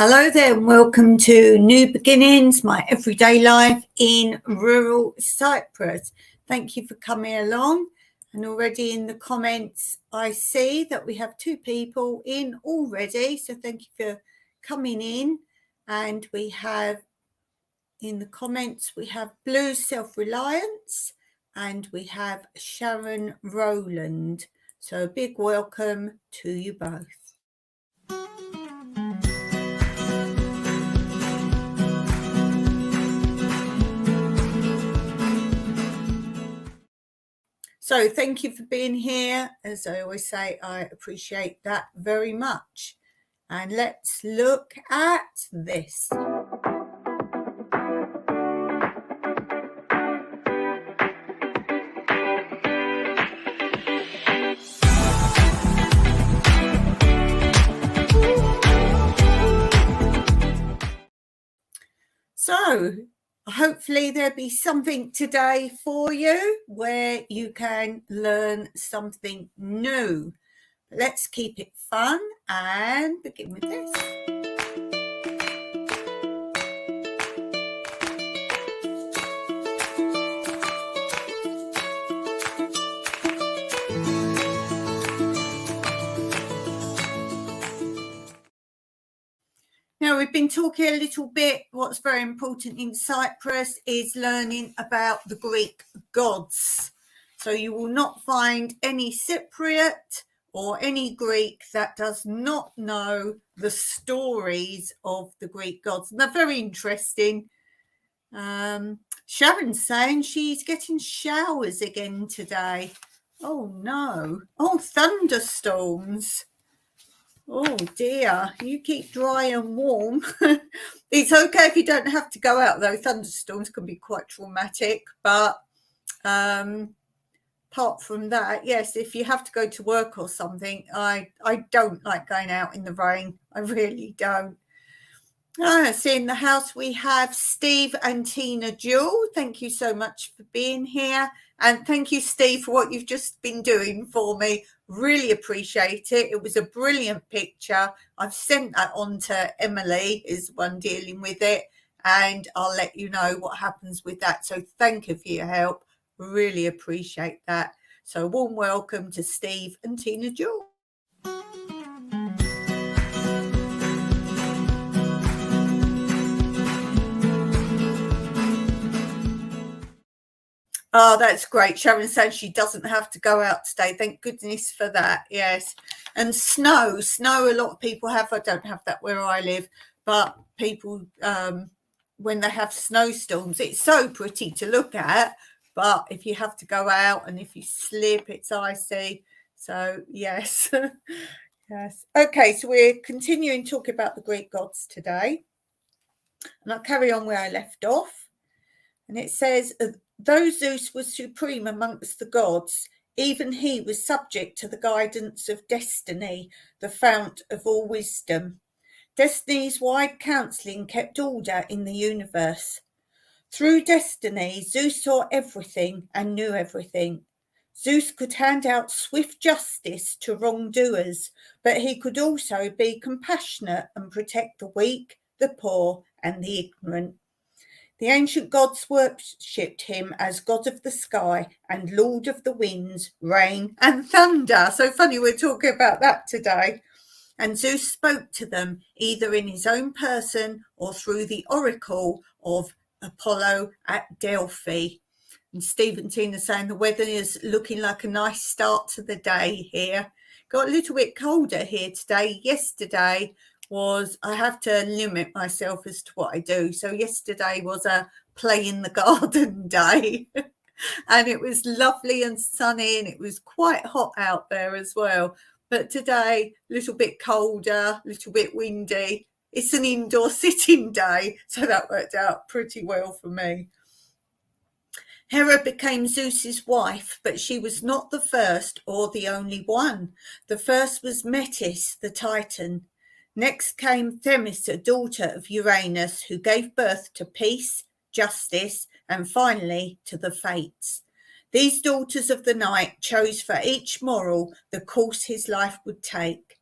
Hello there and welcome to New Beginnings, my everyday life in rural Cyprus. Thank you for coming along, and already in the comments I see that we have 2 people in already, so thank you for coming in. And we have in the comments we have Blue Self-Reliance and we have Sharon Rowland, so a big welcome to you both. So thank you for being here. As I always say, I appreciate that very much. And let's look at this. So hopefully there'll be something today for you where you can learn something new. Let's keep it fun and begin with this. Now, we've been talking a little bit, what's very important in Cyprus is learning about the Greek gods. So you will not find any Cypriot or any Greek that does not know the stories of the Greek gods. And they're very interesting. Sharon's saying she's getting showers again today. Oh no. Oh, thunderstorms. Oh dear, you keep dry and warm. It's okay if you don't have to go out though. Thunderstorms can be quite traumatic, but apart from that, yes, if you have to go to work or something, I don't like going out in the rain. I really don't. See, in the house we have Steve and Tina Jewell. Thank you so much for being here. And thank you, Steve, for what you've just been doing for me. Really appreciate it. It was a brilliant picture. I've sent that on to Emily, is the one dealing with it, and I'll let you know what happens with that. So thank you for your help. Really appreciate that. So a warm welcome to Steve and Tina Jewell. Oh, that's great. Sharon said she doesn't have to go out today. Thank goodness for that. Yes. And snow, a lot of people have. I don't have that where I live, but people, when they have snowstorms, it's so pretty to look at. But if you have to go out and if you slip, it's icy. So, yes. Yes. Okay, so we're continuing talking about the Greek gods today. And I'll carry on where I left off. And it says, though Zeus was supreme amongst the gods, even he was subject to the guidance of destiny, the fount of all wisdom. Destiny's wide counselling kept order in the universe. Through destiny, Zeus saw everything and knew everything. Zeus could hand out swift justice to wrongdoers, but he could also be compassionate and protect the weak, the poor, and the ignorant. The ancient gods worshipped him as god of the sky and lord of the winds, rain and thunder. So funny we're talking about that today. And Zeus spoke to them either in his own person or through the oracle of Apollo at Delphi. And Steve and Tina saying the weather is looking like a nice start to the day here. Got a little bit colder here today. Yesterday was, I have to limit myself as to what I do. So yesterday was a play in the garden day and it was lovely and sunny and it was quite hot out there as well. But today, a little bit colder, a little bit windy. It's an indoor sitting day, so that worked out pretty well for me. Hera became Zeus's wife, but she was not the first or the only one. The first was Metis, the Titan. Next came Themis, a daughter of Uranus, who gave birth to peace, justice, and finally to the fates. These daughters of the night chose for each mortal the course his life would take.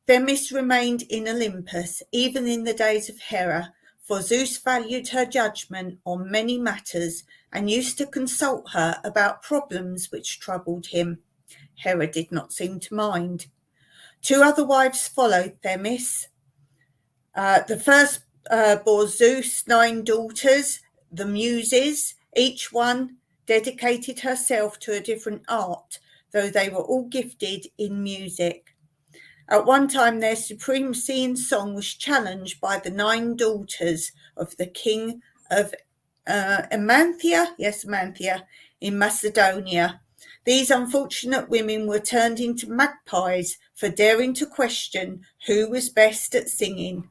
Themis remained in Olympus, even in the days of Hera, for Zeus valued her judgment on many matters and used to consult her about problems which troubled him. Hera did not seem to mind. 2 other wives followed Themis. The first bore Zeus 9 daughters, the Muses. Each one dedicated herself to a different art, though they were all gifted in music. At one time, their supremacy in song was challenged by the 9 daughters of the king of Amanthea in Macedonia. These unfortunate women were turned into magpies for daring to question who was best at singing.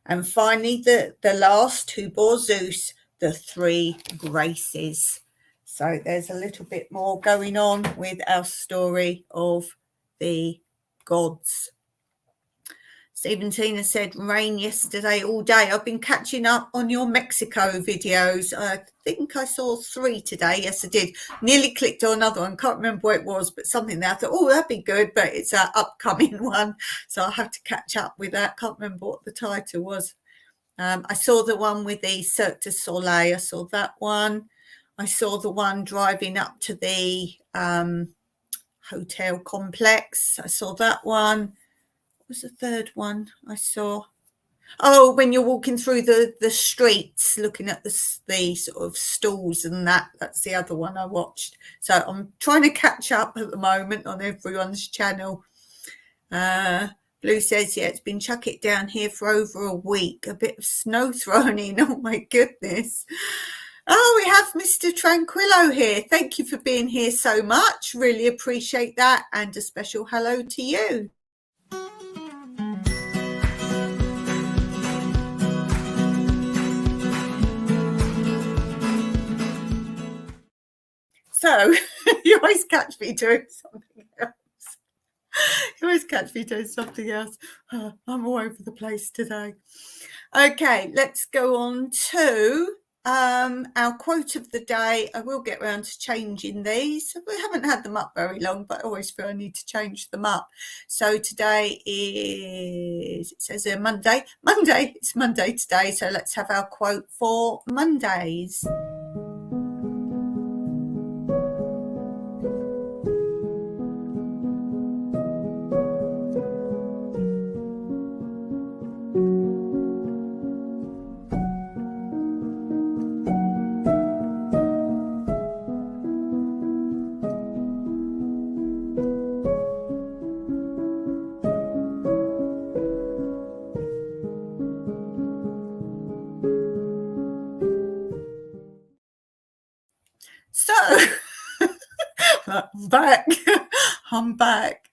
And finally, the last who bore Zeus the 3 graces. So there's a little bit more going on with our story of the gods. Stephen Tina said, rain yesterday all day. I've been catching up on your Mexico videos. I think I saw 3 today. Yes, I did. Nearly clicked on another one. Can't remember what it was, but something that I thought, oh, that'd be good. But it's an upcoming one. So I have to catch up with that. Can't remember what the title was. I saw the one with the Cirque du Soleil. I saw that one. I saw the one driving up to the hotel complex. I saw that one. Was the third one I saw? Oh, when you're walking through the streets, looking at the sort of stalls and that's the other one I watched. So I'm trying to catch up at the moment on everyone's channel. Blue says, yeah, it's been chuck it down here for over a week. A bit of snow thrown in. Oh, my goodness. Oh, we have Mr. Tranquillo here. Thank you for being here so much. Really appreciate that. And a special hello to you. So you always catch me doing something else. I'm all over the place today. Okay, let's go on to our quote of the day. I will get around to changing these. We haven't had them up very long, but I always feel I need to change them up. So today is, it says here Monday. It's Monday today. So let's have our quote for Mondays. So I'm back.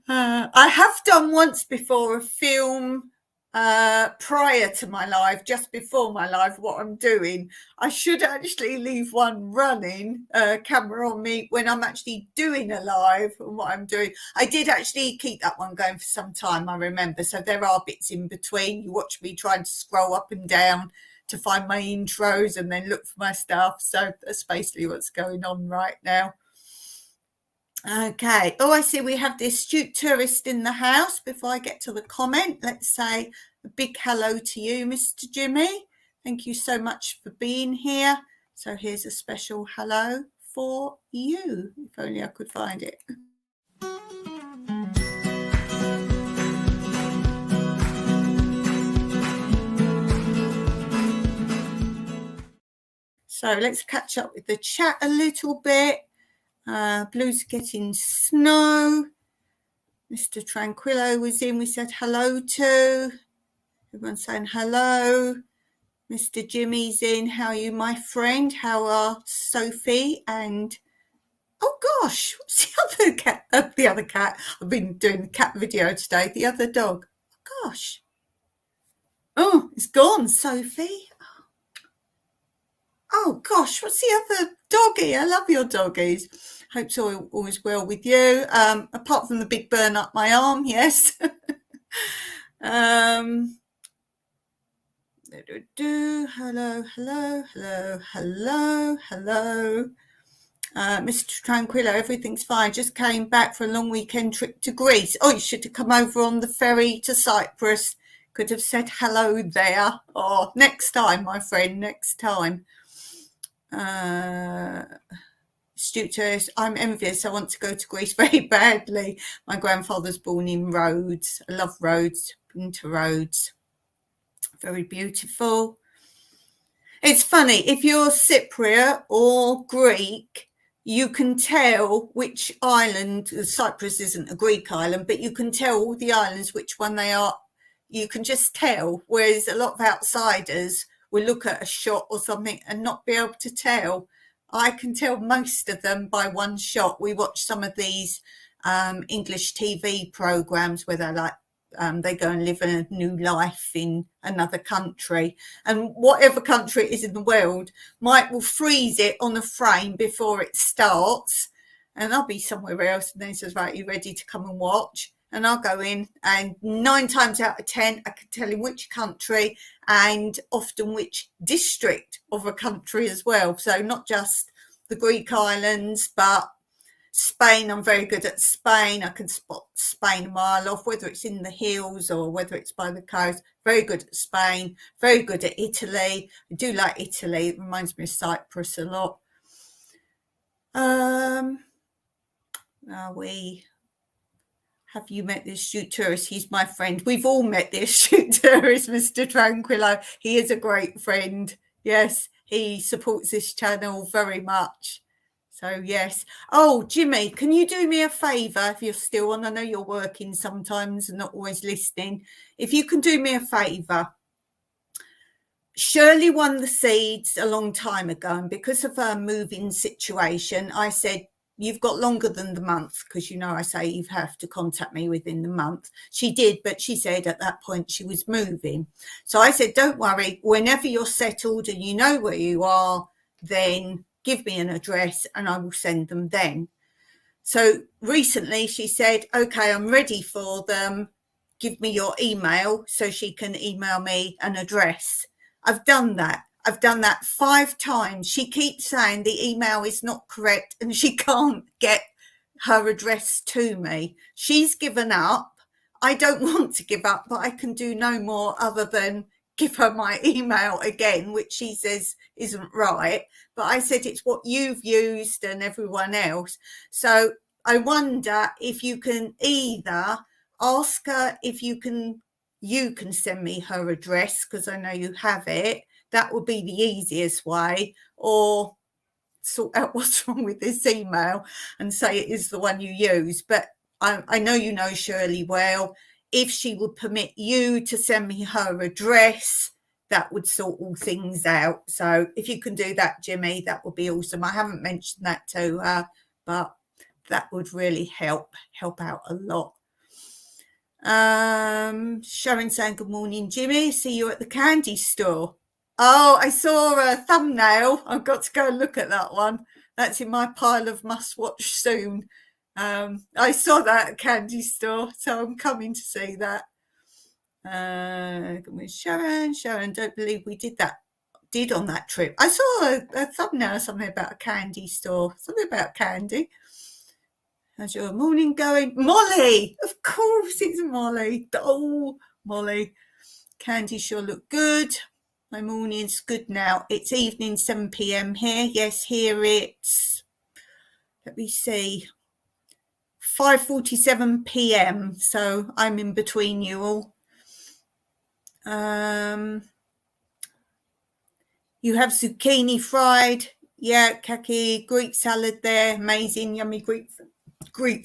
I have done once before a film prior to my live, just before my live, what I'm doing. I should actually leave one running, camera on me, when I'm actually doing a live and what I'm doing. I did actually keep that one going for some time, I remember. So there are bits in between. You watch me trying to scroll up and down to find my intros and then look for my stuff. So that's basically what's going on right now. Okay. Oh, I see we have the astute tourist in the house. Before I get to the comment, let's say a big hello to you, Mr. Jimmy. Thank you so much for being here. So here's a special hello for you. If only I could find it. So let's catch up with the chat a little bit. Blue's getting snow. Mr. Tranquillo was in. We said hello to. Everyone's saying hello. Mr. Jimmy's in. How are you, my friend? How are Sophie and... Oh, gosh. What's the other cat? The other cat. I've been doing the cat video today. The other dog. Oh, gosh. Oh, it's gone, Sophie. Oh, gosh. What's the other doggy? I love your doggies. Hope so, all is well with you. Apart from the big burn up my arm, yes. Hello. Mr. Tranquillo, everything's fine. Just came back for a long weekend trip to Greece. Oh, you should have come over on the ferry to Cyprus. Could have said hello there. Oh, next time, my friend, next time. Stuart, I'm envious. I want to go to Greece very badly. My grandfather's born in Rhodes. I love Rhodes. Been to Rhodes. Very beautiful. It's funny, if you're Cypriot or Greek, you can tell which island. Cyprus isn't a Greek island, but you can tell all the islands which one they are. You can just tell, whereas a lot of outsiders will look at a shot or something and not be able to tell. I can tell most of them by one shot. We watch some of these English TV programs where they're like, they go and live a new life in another country, and whatever country it is in the world, Mike will freeze it on a frame before it starts, and I'll be somewhere else, and then he says, right, you ready to come and watch? And I'll go in, and 9 times out of 10 I can tell him which country, and often which district of a country as well. So not just the Greek islands, but Spain. I'm very good at Spain. I can spot Spain a mile off, whether it's in the hills or whether it's by the coast. Very good at Spain. Very good at Italy. I do like Italy. It reminds me of Cyprus a lot. Have you met this astute tourist? He's my friend. We've all met the astute tourist, Mr. Tranquillo. He is a great friend. Yes, he supports this channel very much. So, yes. Oh, Jimmy, can you do me a favour if you're still on? I know you're working sometimes and not always listening. If you can do me a favour. Shirley won the seeds a long time ago, and because of her moving situation, I said, you've got longer than the month, because you know I say you have to contact me within the month. She did, but she said at that point she was moving. So I said, don't worry, whenever you're settled and you know where you are, then give me an address and I will send them then. So recently she said, okay, I'm ready for them. Give me your email so she can email me an address. I've done that. I've done that 5 times. She keeps saying the email is not correct and she can't get her address to me. She's given up. I don't want to give up, but I can do no more other than give her my email again, which she says isn't right. But I said it's what you've used and everyone else. So I wonder if you can either ask her if you can send me her address, because I know you have it. That would be the easiest way, or sort out what's wrong with this email and say it is the one you use. But I know you know Shirley well. If she would permit you to send me her address, that would sort all things out. So if you can do that, Jimmy, that would be awesome. I haven't mentioned that to her, but that would really help out a lot. Sharon saying, good morning, Jimmy. See you at the candy store. Oh, I saw a thumbnail. I've got to go and look at that one. That's in my pile of must watch soon. I saw that at candy store, so I'm coming to see that. Sharon, don't believe we did on that trip. I saw a thumbnail, something about a candy store, something about candy. How's your morning going? Molly, of course it's Molly. Oh, Molly. Candy sure look good. My morning's good now. It's evening, 7 p.m. here. Yes, here it's, let me see, 5:47 p.m. So I'm in between you all. You have zucchini fried. Yeah, kaki, Greek salad there. Amazing, yummy Greek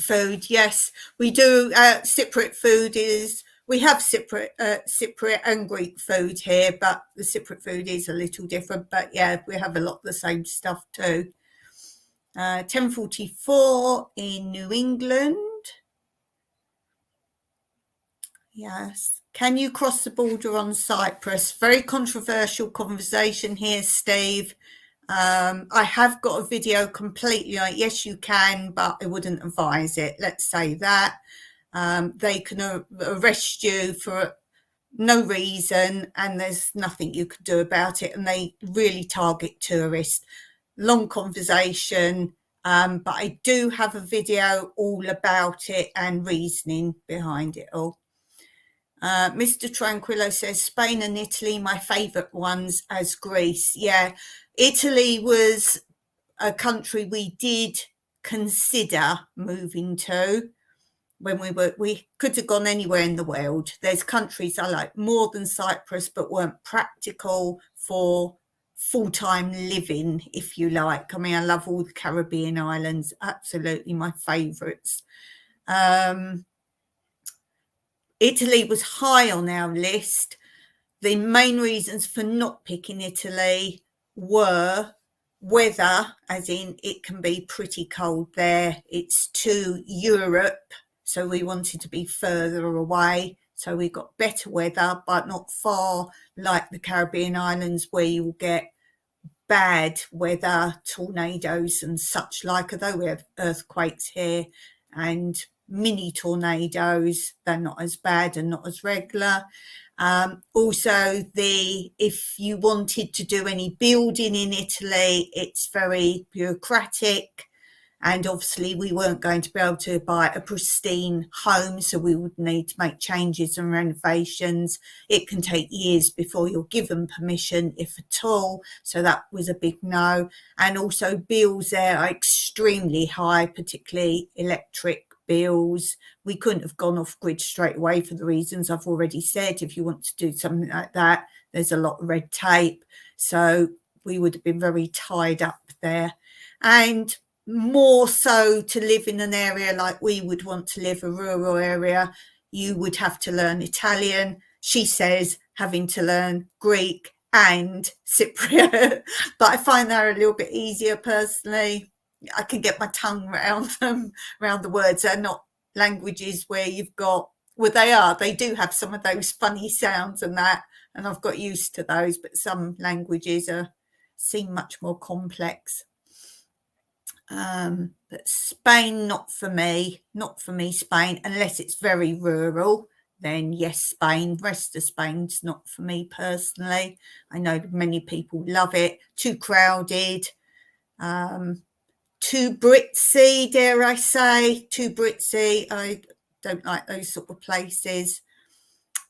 food. Yes, we do. Cypriot food is, we have Cypriot and Greek food here, but the Cypriot food is a little different. But yeah, we have a lot of the same stuff too. 10:44 in New England. Yes. Can you cross the border on Cyprus? Very controversial conversation here, Steve. I have got a video completely on it. Yes, you can, but I wouldn't advise it. Let's say that. They can arrest you for no reason and there's nothing you can do about it. And they really target tourists. Long conversation. but I do have a video all about it and reasoning behind it all. Mr. Tranquillo says Spain and Italy, my favourite ones, as Greece. Yeah, Italy was a country we did consider moving to when we could have gone anywhere in the world. There's countries I like more than Cyprus, but weren't practical for full-time living, if you like. I mean, I love all the Caribbean islands, absolutely my favourites. Italy was high on our list. The main reasons for not picking Italy were weather, as in it can be pretty cold there. It's to Europe, so we wanted to be further away. So we got better weather, but not far like the Caribbean islands where you'll get bad weather, tornadoes and such like, although we have earthquakes here and mini tornadoes, they're not as bad and not as regular. Also, if you wanted to do any building in Italy, it's very bureaucratic. And obviously we weren't going to be able to buy a pristine home, so we would need to make changes and renovations. It can take years before you're given permission, if at all. So that was a big no. And also bills there are extremely high, particularly electric bills. We couldn't have gone off grid straight away for the reasons I've already said. If you want to do something like that, there's a lot of red tape. So we would have been very tied up there. And more so to live in an area like we would want to live, a rural area, you would have to learn Italian. She says having to learn Greek and Cypriot, but I find they're a little bit easier personally. I can get my tongue around them, around the words. They're not languages where you've got, well, they do have some of those funny sounds and that, and I've got used to those, but some languages seem much more complex. But Spain, not for me, Spain, unless it's very rural, then yes, Spain. Rest of Spain's not for me personally. I know many people love it. Too crowded, too Britsy, dare I say, too Britsy. I don't like those sort of places.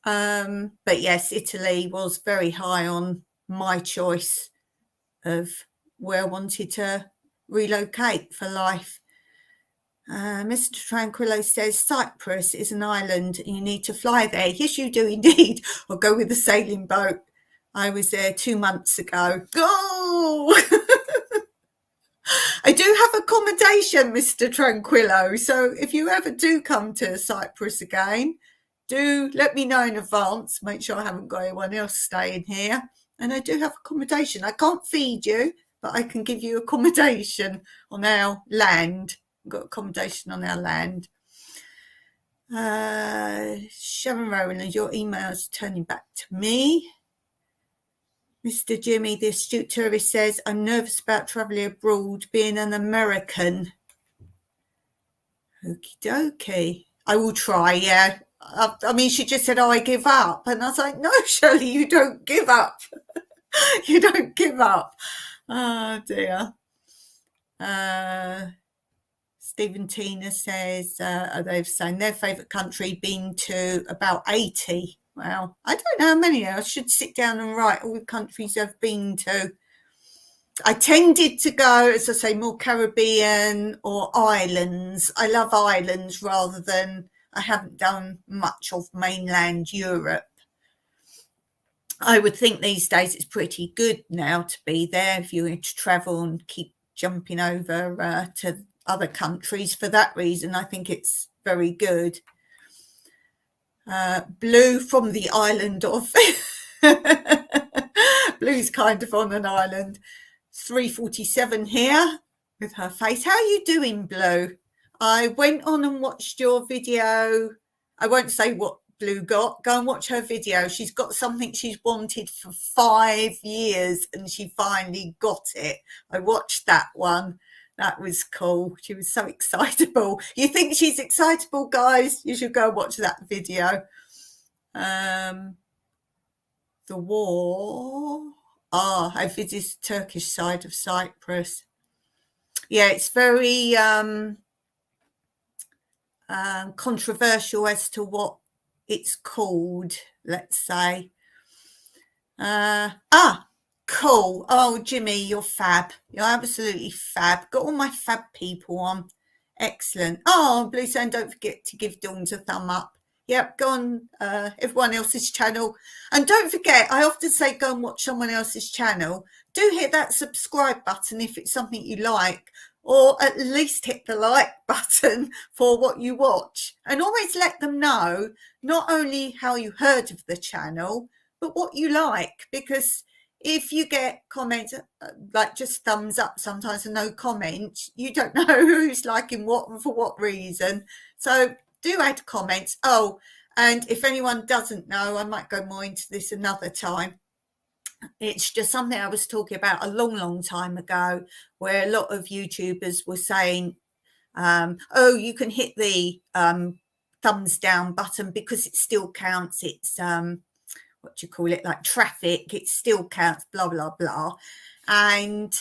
But yes, Italy was very high on my choice of where I wanted to relocate for life. Mr. Tranquillo says Cyprus is an island and you need to fly there. Yes, you do indeed. Or go with a sailing boat. I was there 2 months ago. Go! I do have accommodation, Mr. Tranquillo. So if you ever do come to Cyprus again, do let me know in advance. Make sure I haven't got anyone else staying here. And I do have accommodation. I can't feed you, but I can give you accommodation on our land. We've got accommodation on our land. Sharon Rowland, your email is turning back to me. Mr. Jimmy, the astute tourist, says, I'm nervous about travelling abroad, being an American. Okie dokie. I will try, yeah. I mean, she just said, I give up. And I was like, no, Shirley, you don't give up. You don't give up. Oh, dear. Stephen Tina says they've saying their favourite country been to about 80. Well, I don't know how many. I should sit down and write all the countries I've been to. I tended to go, as I say, more Caribbean or islands. I love islands rather than, I haven't done much of mainland Europe. I would think these days it's pretty good now to be there if you were to travel and keep jumping over to other countries. For that reason, I think it's very good. Blue from the island of Blue's kind of on an island. 347 here with her face. How are you doing, Blue? I went on and watched your video. I won't say what Blue got. Go and watch her video. She's got something she's wanted for 5 years and she finally got it. I watched that one. That was cool. She was so excitable. You think she's excitable, guys? You should go and watch that video. The war. I visited Turkish side of Cyprus. Yeah, it's very controversial as to what it's called, let's say. Cool. Oh, Jimmy, you're fab. You're absolutely fab. Got all my fab people on. Excellent. Oh, Blue Sand, don't forget to give Dawn's a thumb up. Yep, go on everyone else's channel. And don't forget, I often say go and watch someone else's channel. Do hit that subscribe button if it's something you like, or at least hit the like button for what you watch. And always let them know not only how you heard of the channel, but what you like, because if you get comments like just thumbs up sometimes and no comments, you don't know who's liking what and for what reason. So do add comments. Oh, and if anyone doesn't know, I might go more into this another time. It's just something I was talking about a long time ago, where a lot of YouTubers were saying, oh, you can hit the thumbs down button because it still counts. It's what do you call it, like traffic, it still counts, blah blah blah. And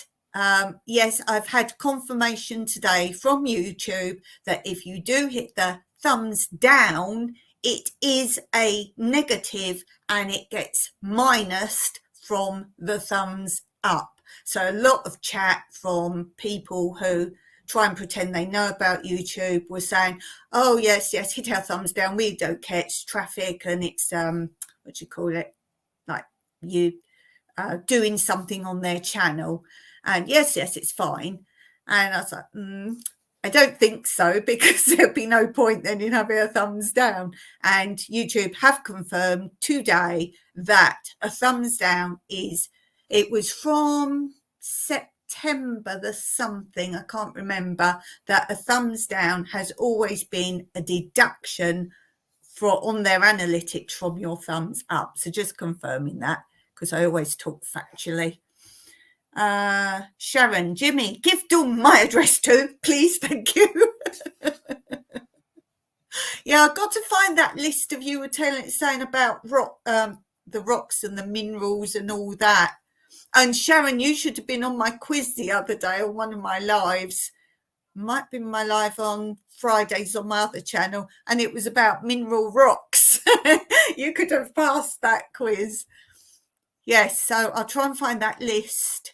yes, I've had confirmation today from YouTube that if you do hit the thumbs down, it is a negative and it gets minused from the thumbs up. So a lot of chat from people who try and pretend they know about YouTube were saying, oh yes, hit our thumbs down, we don't care, it's traffic and it's what do you call it, like you doing something on their channel. And yes, it's fine. And I was like, I don't think so, because there'd be no point then in having a thumbs down. And YouTube have confirmed today that a thumbs down is, it was from September the something, I can't remember, that a thumbs down has always been a deduction for on their analytics from your thumbs up. So just confirming that, because I always talk factually. Sharon, Jimmy, give Dawn my address too, please, thank you. Yeah, I've got to find that list of you were saying about the rocks and the minerals and all that. And Sharon, you should have been on my quiz the other day on one of my lives. Might be my live on Fridays on my other channel, and it was about mineral rocks. You could have passed that quiz. Yes, so I'll try and find that list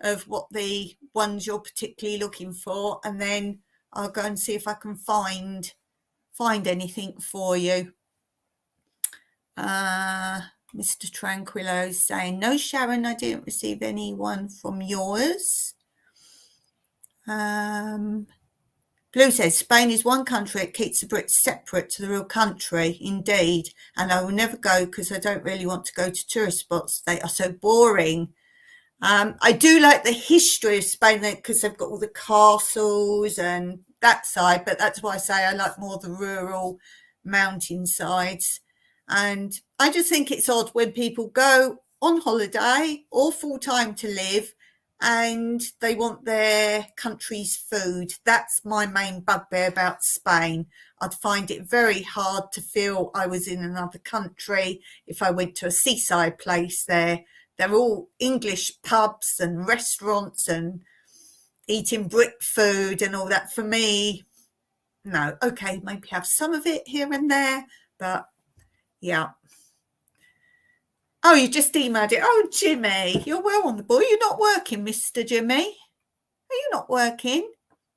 of what the ones you're particularly looking for, and then I'll go and see if I can find anything for you. Mr. Tranquillo is saying, no, Sharon, I didn't receive anyone from yours. Blue says, Spain is one country, it keeps the Brits separate to the real country, indeed, and I will never go because I don't really want to go to tourist spots. They are so boring. I do like the history of Spain because they've got all the castles and that side, but that's why I say I like more the rural mountain sides. And I just think it's odd when people go on holiday or full-time to live and they want their country's food. That's my main bugbear about Spain. I'd find it very hard to feel I was in another country if I went to a seaside place there. They're all English pubs and restaurants and eating brick food and all that. For me, no. Okay, maybe have some of it here and there, but yeah. Oh, you just emailed it. Oh, Jimmy, you're well on the ball. You're not working, Mr. Jimmy. Are you not working?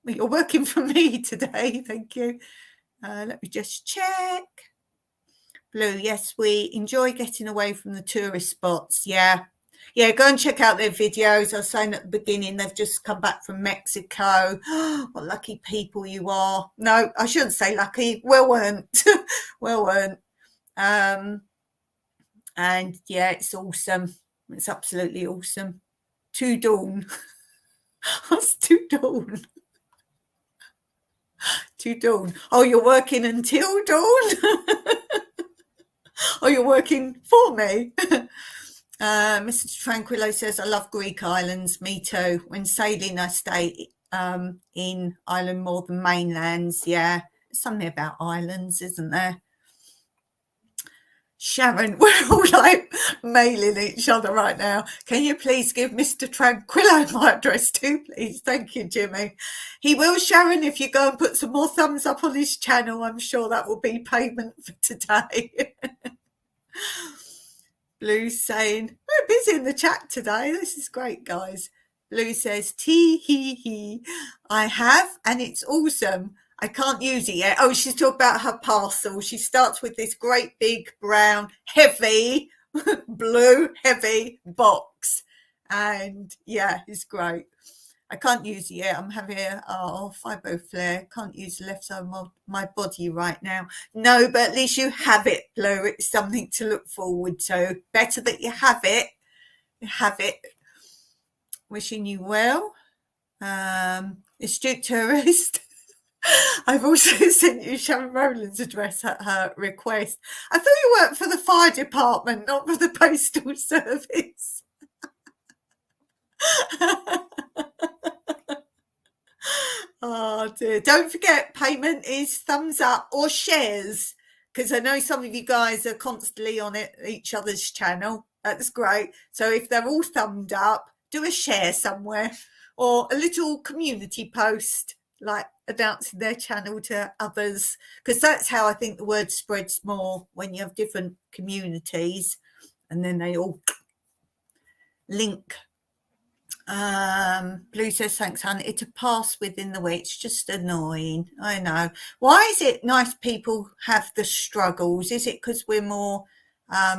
Well, you're working for me today. Thank you. Let me just check. Blue, yes, we enjoy getting away from the tourist spots. Yeah, go and check out their videos. I was saying at the beginning, they've just come back from Mexico. What lucky people you are. No, I shouldn't say lucky. Well earned. Well earned. And yeah, it's awesome. It's absolutely awesome. To Dawn. That's to Dawn. To Dawn. Oh, you're working until dawn? Oh, you're working for me? Mr. Tranquillo says, I love Greek islands. Me too. When sailing, I stay in Ireland more than mainlands. Yeah, there's something about islands, isn't there? Sharon, we're all like mailing each other right now. Can you please give Mr. Tranquillo my address too, please? Thank you, Jimmy. He will, Sharon, if you go and put some more thumbs up on his channel. I'm sure that will be payment for today. Blue's saying, we're busy in the chat today. This is great, guys. Blue says, tee hee hee. I have, and it's awesome. I can't use it yet. Oh, she's talking about her parcel. She starts with this great big brown, heavy, blue, heavy box. And yeah, it's great. I can't use it yet. I'm having fibro flare. Can't use the left side of my body right now. No, but at least you have it, Blue. It's something to look forward to. Better that you have it. You have it. Wishing you well. Astute tourist. I've also sent you Sharon Rowland's address at her request. I thought you worked for the fire department, not for the postal service. Oh dear. Don't forget, payment is thumbs up or shares, because I know some of you guys are constantly on each other's channel. That's great. So if they're all thumbed up, do a share somewhere or a little community post, like announcing their channel to others, because that's how I think the word spreads more, when you have different communities and then they all link. Blue says, thanks, hon. It's a pass within the week. It's just annoying. I know. Why is it nice people have the struggles? Is it because we're more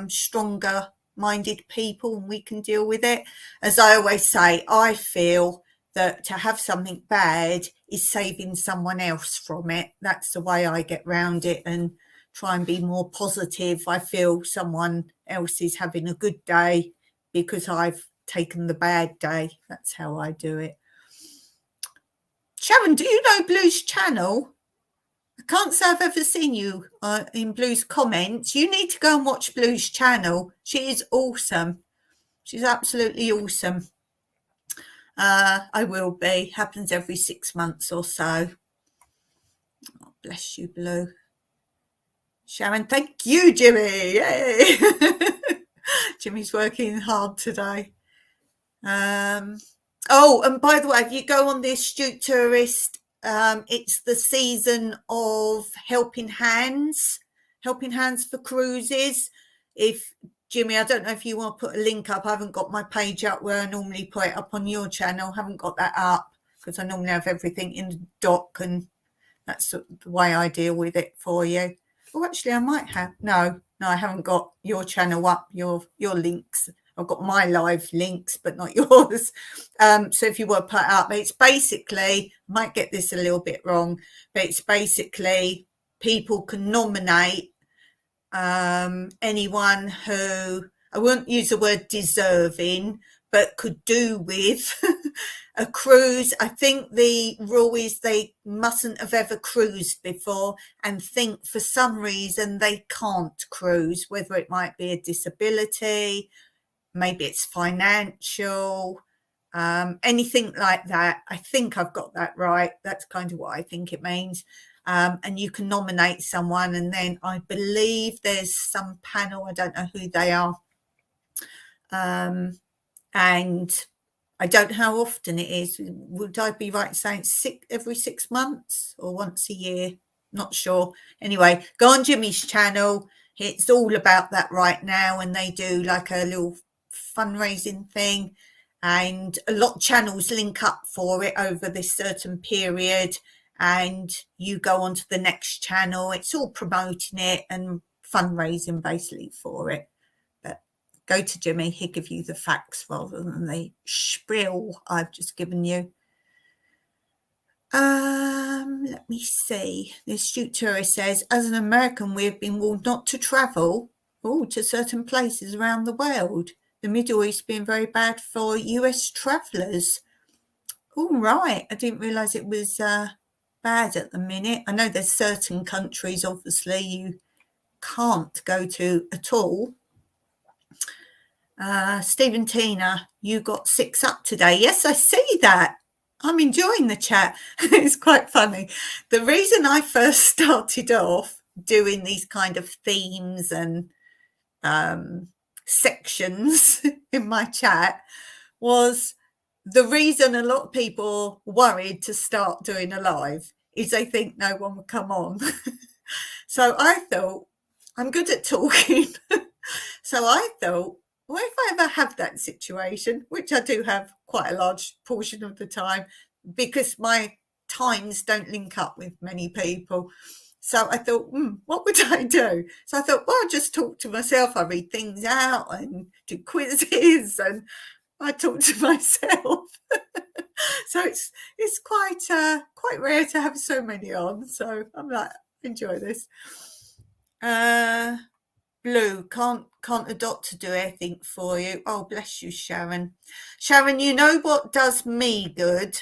stronger minded people and we can deal with it? As I always say, I feel that to have something bad is saving someone else from it. That's the way I get round it and try and be more positive. I feel someone else is having a good day because I've taken the bad day. That's how I do it. Sharon, do you know Blue's channel? I can't say I've ever seen you in Blue's comments. You need to go and watch Blue's channel. She is awesome. She's absolutely awesome. I will be. Happens every 6 months or so. Oh, bless you, Blue. Sharon, thank you, Jimmy. Yay. Jimmy's working hard today. Oh, and by the way, if you go on the Astute Tourist, it's the season of helping hands for cruises. If Jimmy, I don't know if you want to put a link up. I haven't got my page up where I normally put it up on your channel. I haven't got that up because I normally have everything in the doc, and that's the way I deal with it for you. Oh, actually, I might have. No, I haven't got your channel up, your links. I've got my live links, but not yours. So if you want to put it up, it's basically, I might get this a little bit wrong, but it's basically people can nominate anyone who, I won't use the word deserving, but could do with a cruise. I think the rule is they mustn't have ever cruised before and think for some reason they can't cruise, whether it might be a disability, maybe it's financial, anything like that. I think I've got that right. That's kind of what I think it means. And you can nominate someone, and then I believe there's some panel, I don't know who they are, and I don't know how often it is. Would I be right saying every 6 months or once a year? Not sure. Anyway, go on Jimmy's channel. It's all about that right now, and they do like a little fundraising thing, and a lot of channels link up for it over this certain period, and you go on to the next channel. It's all promoting it and fundraising basically for it. But go to Jimmy, he'll give you the facts rather than the spiel I've just given you. Let me see. The Astute Tourist says, as an American, we have been warned not to travel to certain places around the world. The Middle East being very bad for US travellers. All right. I didn't realise it was bad at the minute. I know there's certain countries, obviously, you can't go to at all. Stephen Tina, you got 6 up today. Yes, I see that. I'm enjoying the chat. It's quite funny. The reason I first started off doing these kind of themes and sections in my chat was the reason a lot of people worried to start doing a live is they think no one will come on. So I thought, I'm good at talking. So I thought, well, if I ever have that situation, which I do have quite a large portion of the time, because my times don't link up with many people. So I thought, what would I do? So I thought, well, I'll just talk to myself. I read things out and do quizzes and I talk to myself. So it's quite rare to have so many on. So I'm like, enjoy this. Blue, can't a doctor do anything for you? Oh, bless you, Sharon. Sharon, you know what does me good,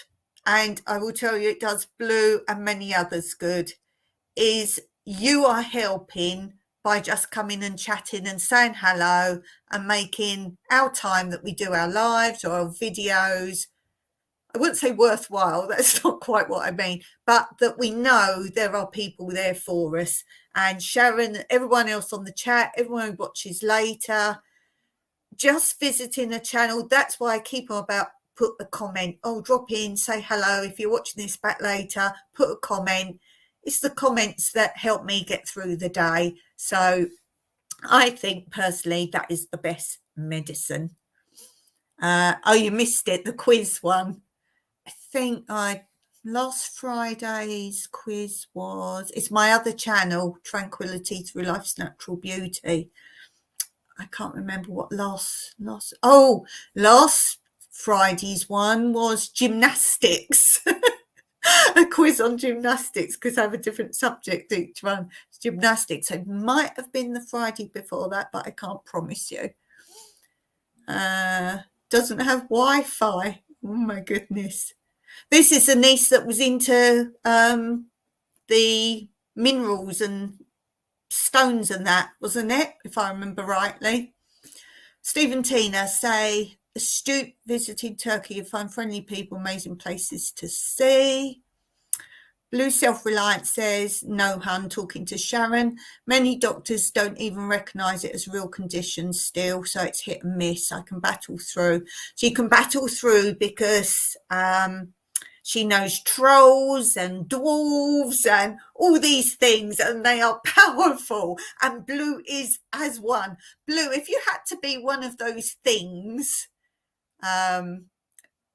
and I will tell you it does Blue and many others good, is you are helping by just coming and chatting and saying hello and making our time that we do our lives or our videos, I wouldn't say worthwhile, that's not quite what I mean, but that we know there are people there for us. And Sharon, everyone else on the chat, everyone who watches later, just visiting a channel. That's why I keep on about put a comment. Oh, drop in, say hello. If you're watching this back later, put a comment. It's the comments that help me get through the day. So I think personally that is the best medicine. Oh, you missed it, the quiz one. I think last Friday's quiz was, it's my other channel, Tranquility Through Life's Natural Beauty. I can't remember what last Friday's one was gymnastics. A quiz on gymnastics, because I have a different subject each one. It's gymnastics. It might have been the Friday before that, but I can't promise you. Doesn't have Wi-Fi. Oh my goodness. This is a niece that was into the minerals and stones and that, wasn't it? If I remember rightly. Steve and Tina say, astute, visited Turkey, you find friendly people, amazing places to see. Blue Self-Reliance says, no, hun, talking to Sharon. Many doctors don't even recognise it as real conditions still, so it's hit and miss. I can battle through. She can battle through because she knows trolls and dwarves and all these things, and they are powerful. And Blue is as one. Blue, if you had to be one of those things,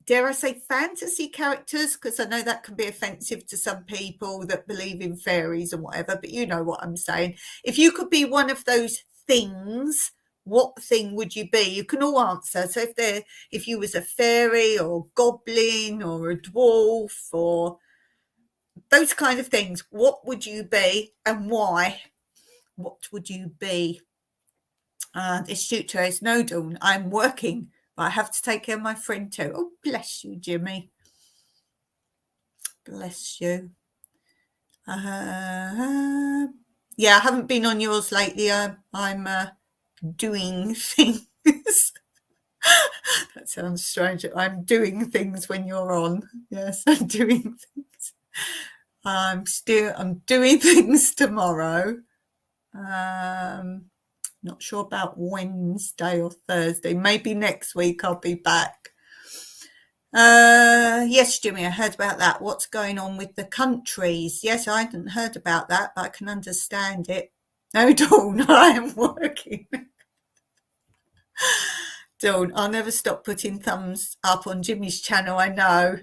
dare I say fantasy characters, because I know that can be offensive to some people that believe in fairies and whatever, but you know what I'm saying. If you could be one of those things, what thing would you be? You can all answer. So if you was a fairy or goblin or a dwarf or those kind of things, what would you be and why? What would you be? This shooter is no, Dawn, I'm working, but I have to take care of my friend too. Oh, bless you, Jimmy. Bless you. Yeah, I haven't been on yours lately. I'm doing things. That sounds strange. I'm doing things when you're on. Yes, I'm doing things. I'm doing things tomorrow. Not sure about Wednesday or Thursday. Maybe next week I'll be back. Yes, Jimmy, I heard about that. What's going on with the countries? Yes, I hadn't heard about that, but I can understand it. No, Dawn, I am working. Dawn, I'll never stop putting thumbs up on Jimmy's channel. I know,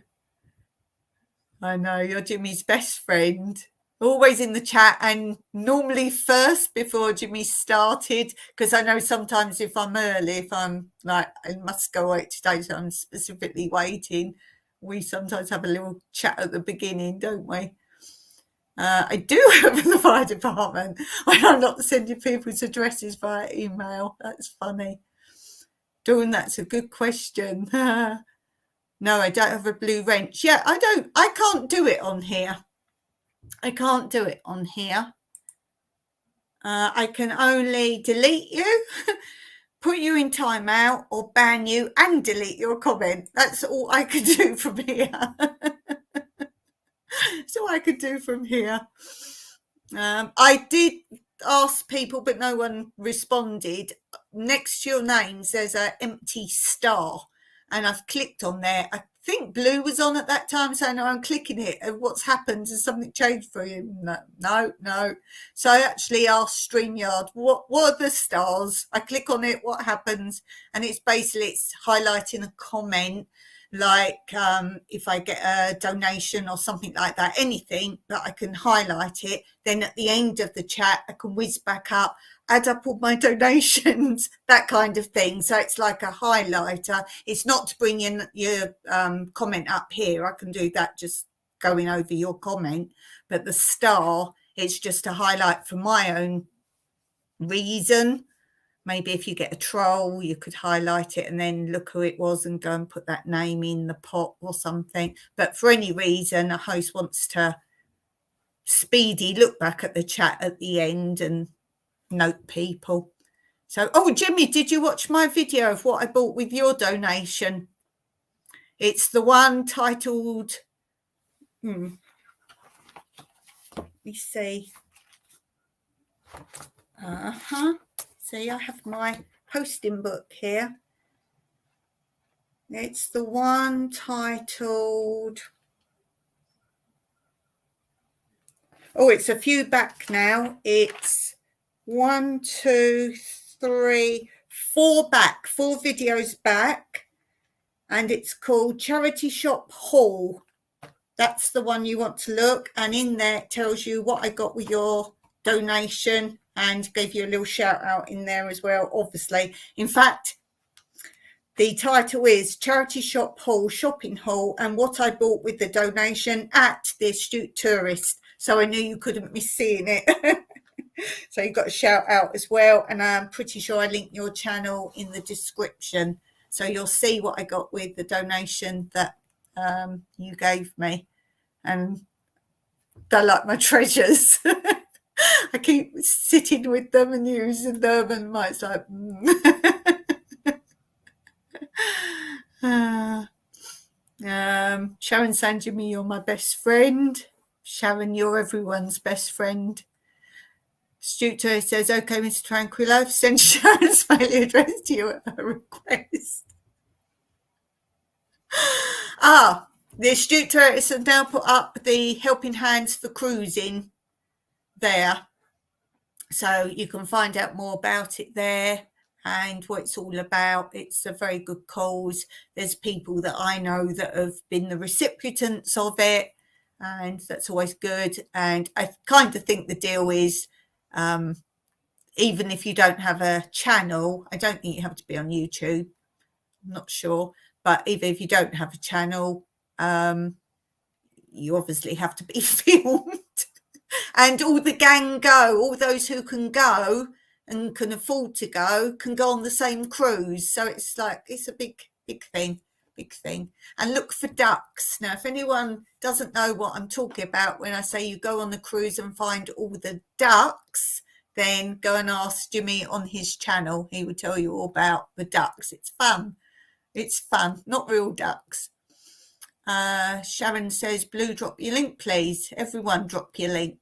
you're Jimmy's best friend. Always in the chat and normally first before Jimmy started, because I know sometimes if I'm early, if I'm like, I must go out today, so I'm specifically waiting, we sometimes have a little chat at the beginning, don't we? I do have the fire department when I'm not sending people's addresses via email. That's funny. Dawn, that's a good question. No, I don't have a blue wrench. Yeah, I can't do it on here. I can't do it on here. I can only delete you, put you in timeout, or ban you and delete your comment. That's all I can do from here. That's all I could do from here. I did asked people, but no one responded. Next to your names, there's an empty star, and I've clicked on there. I think Blue was on at that time, saying, "No, I'm clicking it. What's happened? Has something changed for you?" No. So I actually asked StreamYard, what are the stars? I click on it, what happens? And it's highlighting a comment, like if I get a donation or something like that, anything that I can highlight it. Then at the end of the chat, I can whiz back up, add up all my donations, that kind of thing. So it's like a highlighter. It's not to bring in your comment up here. I can do that just going over your comment. But the star, it's just a highlight for my own reason. Maybe if you get a troll, you could highlight it and then look who it was and go and put that name in the pot or something. But for any reason, a host wants to speedy look back at the chat at the end and note people. So, oh, Jimmy, did you watch my video of what I bought with your donation? It's the one titled, let me see. See, I have my posting book here. It's the one titled, it's a few back now. It's 1, 2, 3, 4 back, 4 videos back. And it's called Charity Shop Haul. That's the one you want to look. And in there it tells you what I got with your donation and gave you a little shout out in there as well, obviously. In fact, the title is Charity Shop Haul, Shopping Haul, and what I bought with the donation at the Astute Tourist. So I knew you couldn't miss seeing it. So you got a shout out as well. And I'm pretty sure I linked your channel in the description. So you'll see what I got with the donation that you gave me. And they're like my treasures. I keep sitting with them and using them, and it's like, Sharon saying, Jimmy, you're my best friend. Sharon, you're everyone's best friend. Stuto says, okay, Mr. Tranquillo, send Sharon's mailing address to you at her request. The Astute Tourists have now put up the Helping Hands for Cruising there. So you can find out more about it there and what it's all about. It's a very good cause. There's people that I know that have been the recipients of it, and that's always good. And I kind of think the deal is, even if you don't have a channel, I don't think you have to be on YouTube. I'm not sure. But even if you don't have a channel, you obviously have to be filmed. And all the gang go, all those who can go and can afford to go can go on the same cruise. So it's like, it's a big thing. And look for ducks. Now, if anyone doesn't know what I'm talking about when I say you go on the cruise and find all the ducks, then go and ask Jimmy on his channel. He will tell you all about the ducks. It's fun. Not real ducks. Sharon says, Blue, drop your link, please. Everyone drop your link.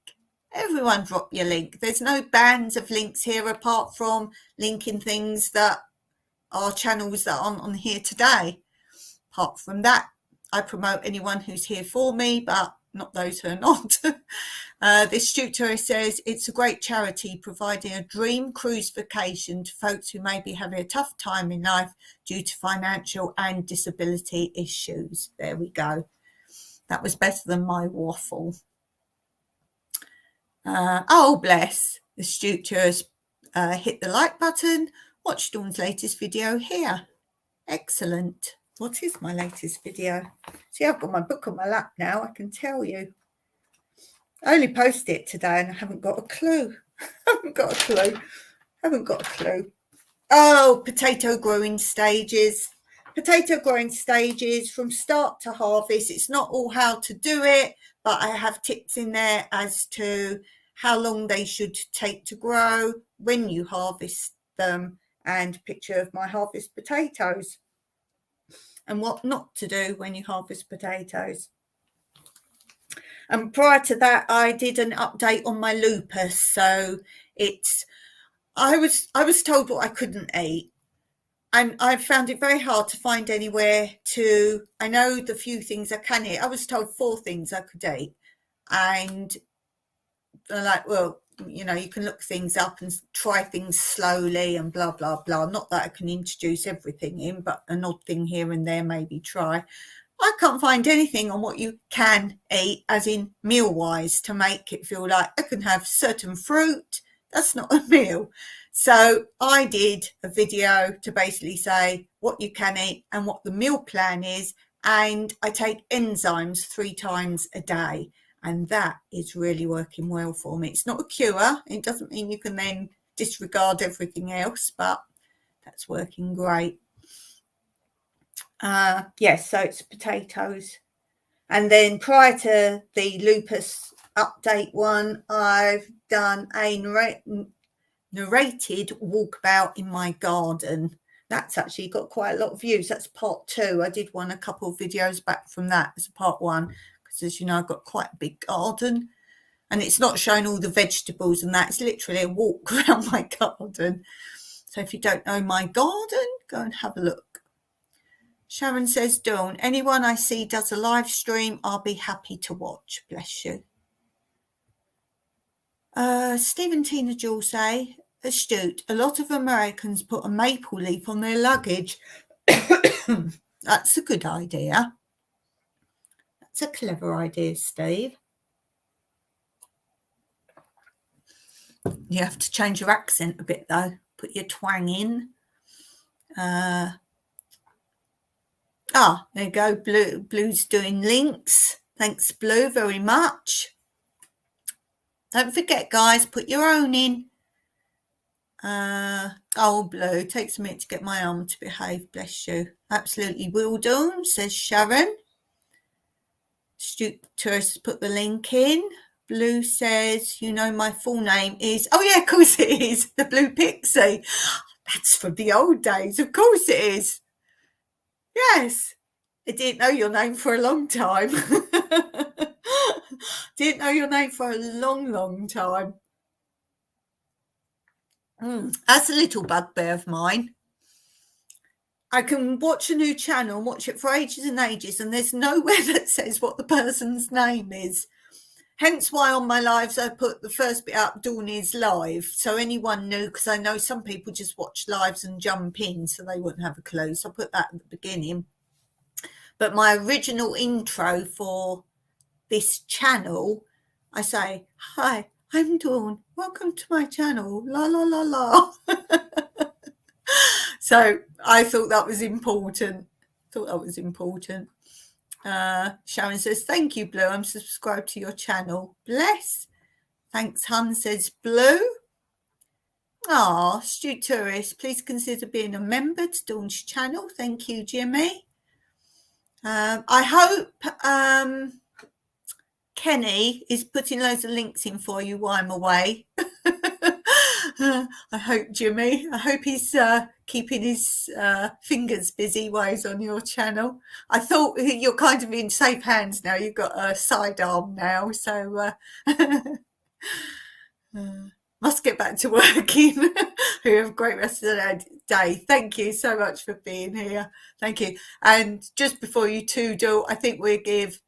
There's no bands of links here apart from linking things that are channels that aren't on here today. Apart from that, I promote anyone who's here for me, but not those who are not. This tutor says it's a great charity providing a dream cruise vacation to folks who may be having a tough time in life due to financial and disability issues. There we go. That was better than my waffle. Bless. The tutors hit the like button. Watch Dawn's latest video here. Excellent. What is my latest video? See, I've got my book on my lap now, I can tell you. I only posted it today and I haven't got a clue. haven't got a clue. Oh, potato growing stages from start to harvest. It's not all how to do it, but I have tips in there as to how long they should take to grow, when you harvest them, and a picture of my harvest potatoes and what not to do when you harvest potatoes. And prior to that, I did an update on my lupus. So I was told what I couldn't eat, and I found it very hard to find anywhere to. I know the few things I can eat. I was told 4 things I could eat, and they're like, well, you know, you can look things up and try things slowly and blah blah blah. Not that I can introduce everything in, but an odd thing here and there maybe try. I can't find anything on what you can eat, as in meal wise, to make it feel like I can have certain fruit. That's not a meal. So I did a video to basically say what you can eat and what the meal plan is. And I take enzymes 3 times a day. And that is really working well for me. It's not a cure. It doesn't mean you can then disregard everything else, but that's working great. Yes, so it's potatoes. And then prior to the lupus update one, I've done a narrated walkabout in my garden. That's actually got quite a lot of views. That's part 2. I did a couple of videos back from that as part 1, because as you know, I've got quite a big garden, and it's not showing all the vegetables and that. It's literally a walk around my garden. So if you don't know my garden, go and have a look. Sharon says, Dawn, anyone I see does a live stream, I'll be happy to watch. Bless you. Stephen Tina Jewell say, astute, a lot of Americans put a maple leaf on their luggage. That's a good idea. That's a clever idea, Steve. You have to change your accent a bit, though. Put your twang in. There you go. Blue's doing links. Thanks, Blue, very much. Don't forget, guys, put your own in. Blue, takes a minute to get my arm to behave. Bless you. Absolutely will do, says Sharon. Astute Tourist put the link in. Blue says, you know my full name is... Oh, yeah, of course it is. The Blue Pixie. That's from the old days. Of course it is. Yes. I didn't know your name for a long time. Didn't know your name for a long, long time. That's a little bugbear of mine. I can watch a new channel and watch it for ages and ages, and there's nowhere that says what the person's name is. Hence why on my lives I put the first bit up, Dawn is live, so anyone knew, because I know some people just watch lives and jump in, so they wouldn't have a clue. So I put that at the beginning. But my original intro for this channel, I say, hi, I'm Dawn. Welcome to my channel. La, la, la, la. So I thought that was important. Sharon says, thank you, Blue. I'm subscribed to your channel. Bless. Thanks, Hun, says Blue. Astute Tourist, please consider being a member to Dawn's channel. Thank you, Jimmy. I hope Kenny is putting loads of links in for you while I'm away. I hope, Jimmy. I hope he's keeping his fingers busy while he's on your channel. I thought you're kind of in safe hands now. You've got a sidearm now, so must get back to working. You have a great rest of the day. Thank you so much for being here. Thank you. And just before you two do, I think we'll give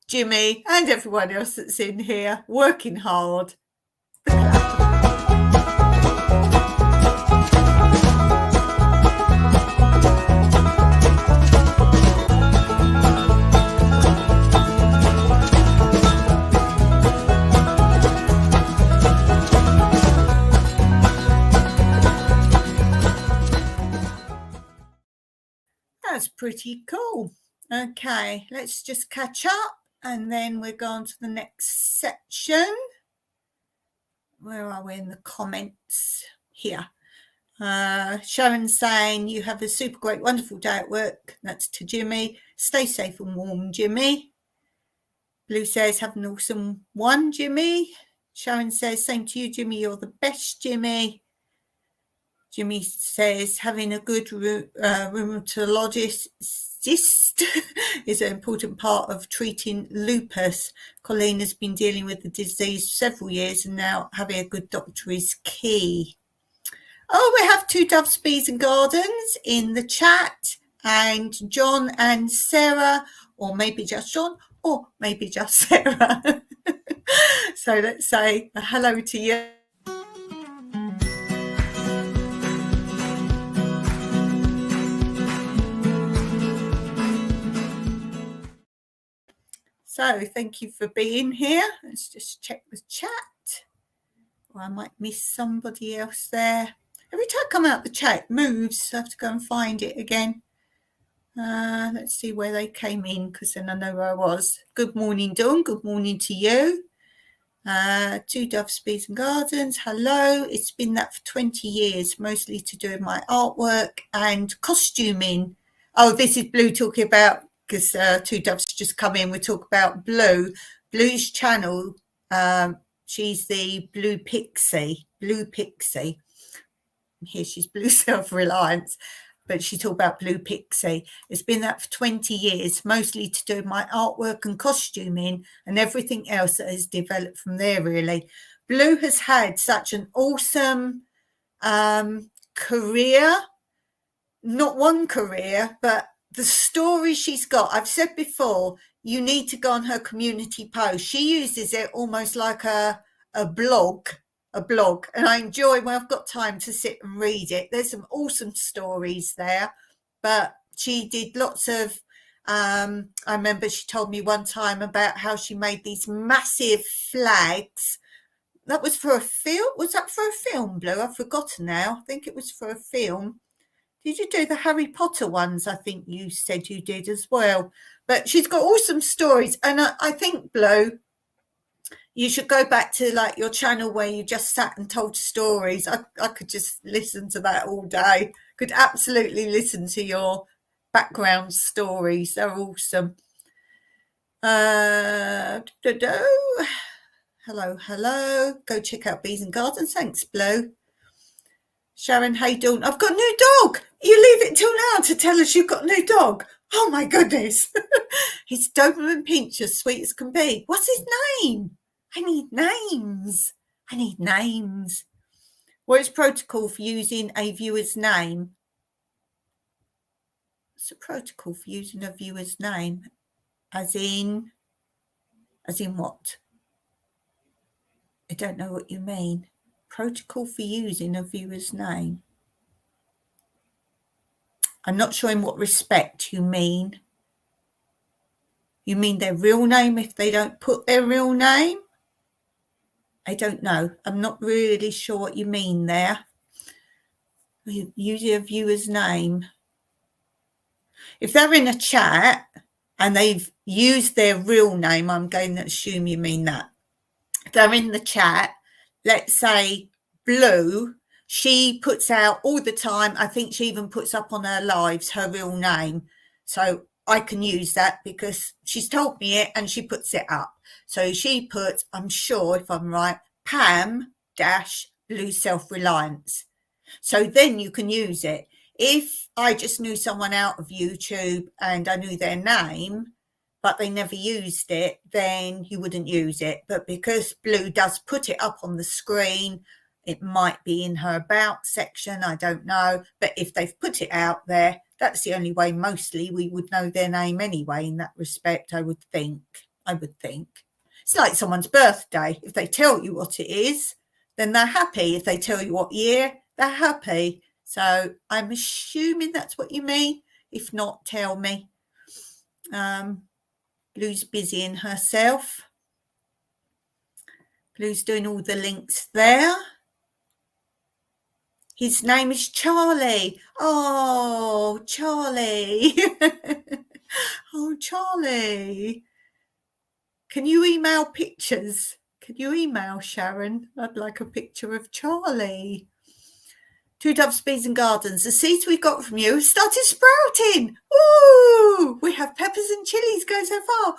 Jimmy and everyone else that's in here working hard. That's pretty cool. Okay, let's just catch up and then we're going to the next section. Where are we in the comments? Here. Sharon's saying, you have a super great, wonderful day at work. That's to Jimmy. Stay safe and warm, Jimmy. Blue says, have an awesome one, Jimmy. Sharon says, same to you, Jimmy. You're the best, Jimmy. Jimmy says, having a good rheumatologist is an important part of treating lupus. Colleen has been dealing with the disease for several years, and now having a good doctor is key. Oh, we have two Doves, Bees and Gardens in the chat, and John and Sarah, or maybe just John, or maybe just Sarah. So let's say a hello to you. So thank you for being here. Let's just check the chat. Or I might miss somebody else there. Every time I come out the chat, it moves. So I have to go and find it again. Let's see where they came in, because then I know where I was. Good morning, Dawn. Good morning to you. Two Doves, Bees and Gardens. Hello. It's been that for 20 years, mostly to do with my artwork and costuming. Oh, this is Blue talking about, because Two Doves just come in. We talk about Blue. Blue's channel. She's the Blue Pixie. Here she's Blue Self-Reliance, but she talked about Blue Pixie. It's been that for 20 years, mostly to do with my artwork and costuming and everything else that has developed from there, really. Blue has had such an awesome career, not one career, but the story she's got. I've said before, you need to go on her community post. She uses it almost like a blog, and I enjoy when I've got time to sit and read it. There's some awesome stories there, but she did lots of I remember she told me one time about how she made these massive flags. That was for a film. Was that for a film, Blue? I've forgotten now. I think it was for a film. Did you do the Harry Potter ones? I think you said you did as well. But she's got awesome stories, and I think, Blue, you should go back to like your channel where you just sat and told stories. I could just listen to that all day. Could absolutely listen to your background stories. They're awesome. Hello. Go check out Bees and Gardens. Thanks, Blue. Sharon, hey, Dawn. I've got a new dog. You leave it till now to tell us you've got a new dog. Oh, my goodness. He's Doberman Pinscher, sweet as can be. What's his name? I need names. What is protocol for using a viewer's name? What's the protocol for using a viewer's name? As in what? I don't know what you mean. Protocol for using a viewer's name. I'm not sure in what respect you mean. You mean their real name if they don't put their real name? I don't know. I'm not really sure what you mean there. Using a viewer's name. If they're in a chat and they've used their real name, I'm going to assume you mean that. If they're in the chat, let's say Blue, she puts out all the time, I think she even puts up on her lives her real name. So I can use that because she's told me it and she puts it up. So she puts, I'm sure if I'm right, Pam-Blue Self-Reliance. So then you can use it. If I just knew someone out of YouTube and I knew their name, but they never used it, then you wouldn't use it. But because Blue does put it up on the screen, it might be in her about section, I don't know. But if they've put it out there, that's the only way mostly we would know their name anyway in that respect, I would think. It's like someone's birthday. If they tell you what it is, then they're happy. If they tell you what year, they're happy. So I'm assuming that's what you mean. If not, tell me. Blue's busying herself. Blue's doing all the links there. His name is Charlie. Oh, Charlie. Oh, Charlie. Can you email pictures? Can you email Sharon? I'd like a picture of Charlie. Two Doves, Bees and Gardens. The seeds we got from you started sprouting. Ooh, we have peppers and chilies go so far.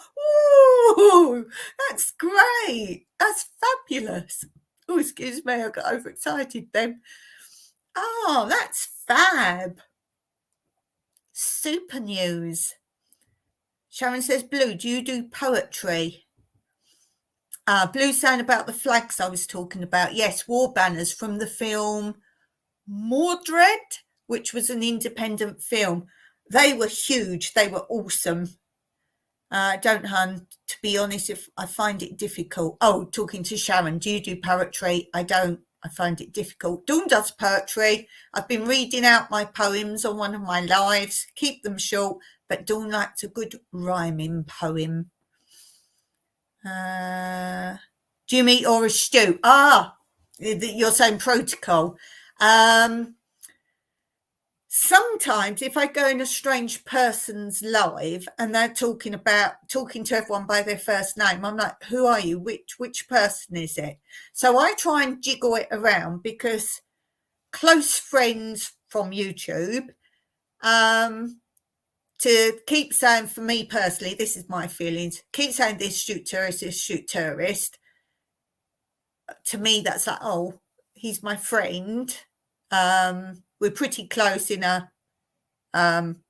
Ooh, that's great. That's fabulous. Oh, excuse me, I got overexcited then. Oh, that's fab. Super news. Sharon says, Blue, do you do poetry? Blue saying about the flags I was talking about. Yes, war banners from the film Mordred, which was an independent film. They were huge. They were awesome. Don't, hun. To be honest, if I find it difficult. Oh, talking to Sharon, do you do poetry? I don't. I find it difficult. Dawn does poetry. I've been reading out my poems on one of my lives. Keep them short, but Dawn likes a good rhyming poem. Jimmy or a stew? You're saying protocol. Sometimes if I go in a strange person's live and they're talking to everyone by their first name, I'm like, who are you? Which person is it? So I try and jiggle it around, because close friends from YouTube, to keep saying, for me personally, this is my feelings, keep saying this shoot tourist. To me, that's like, oh, he's my friend. We're pretty close in a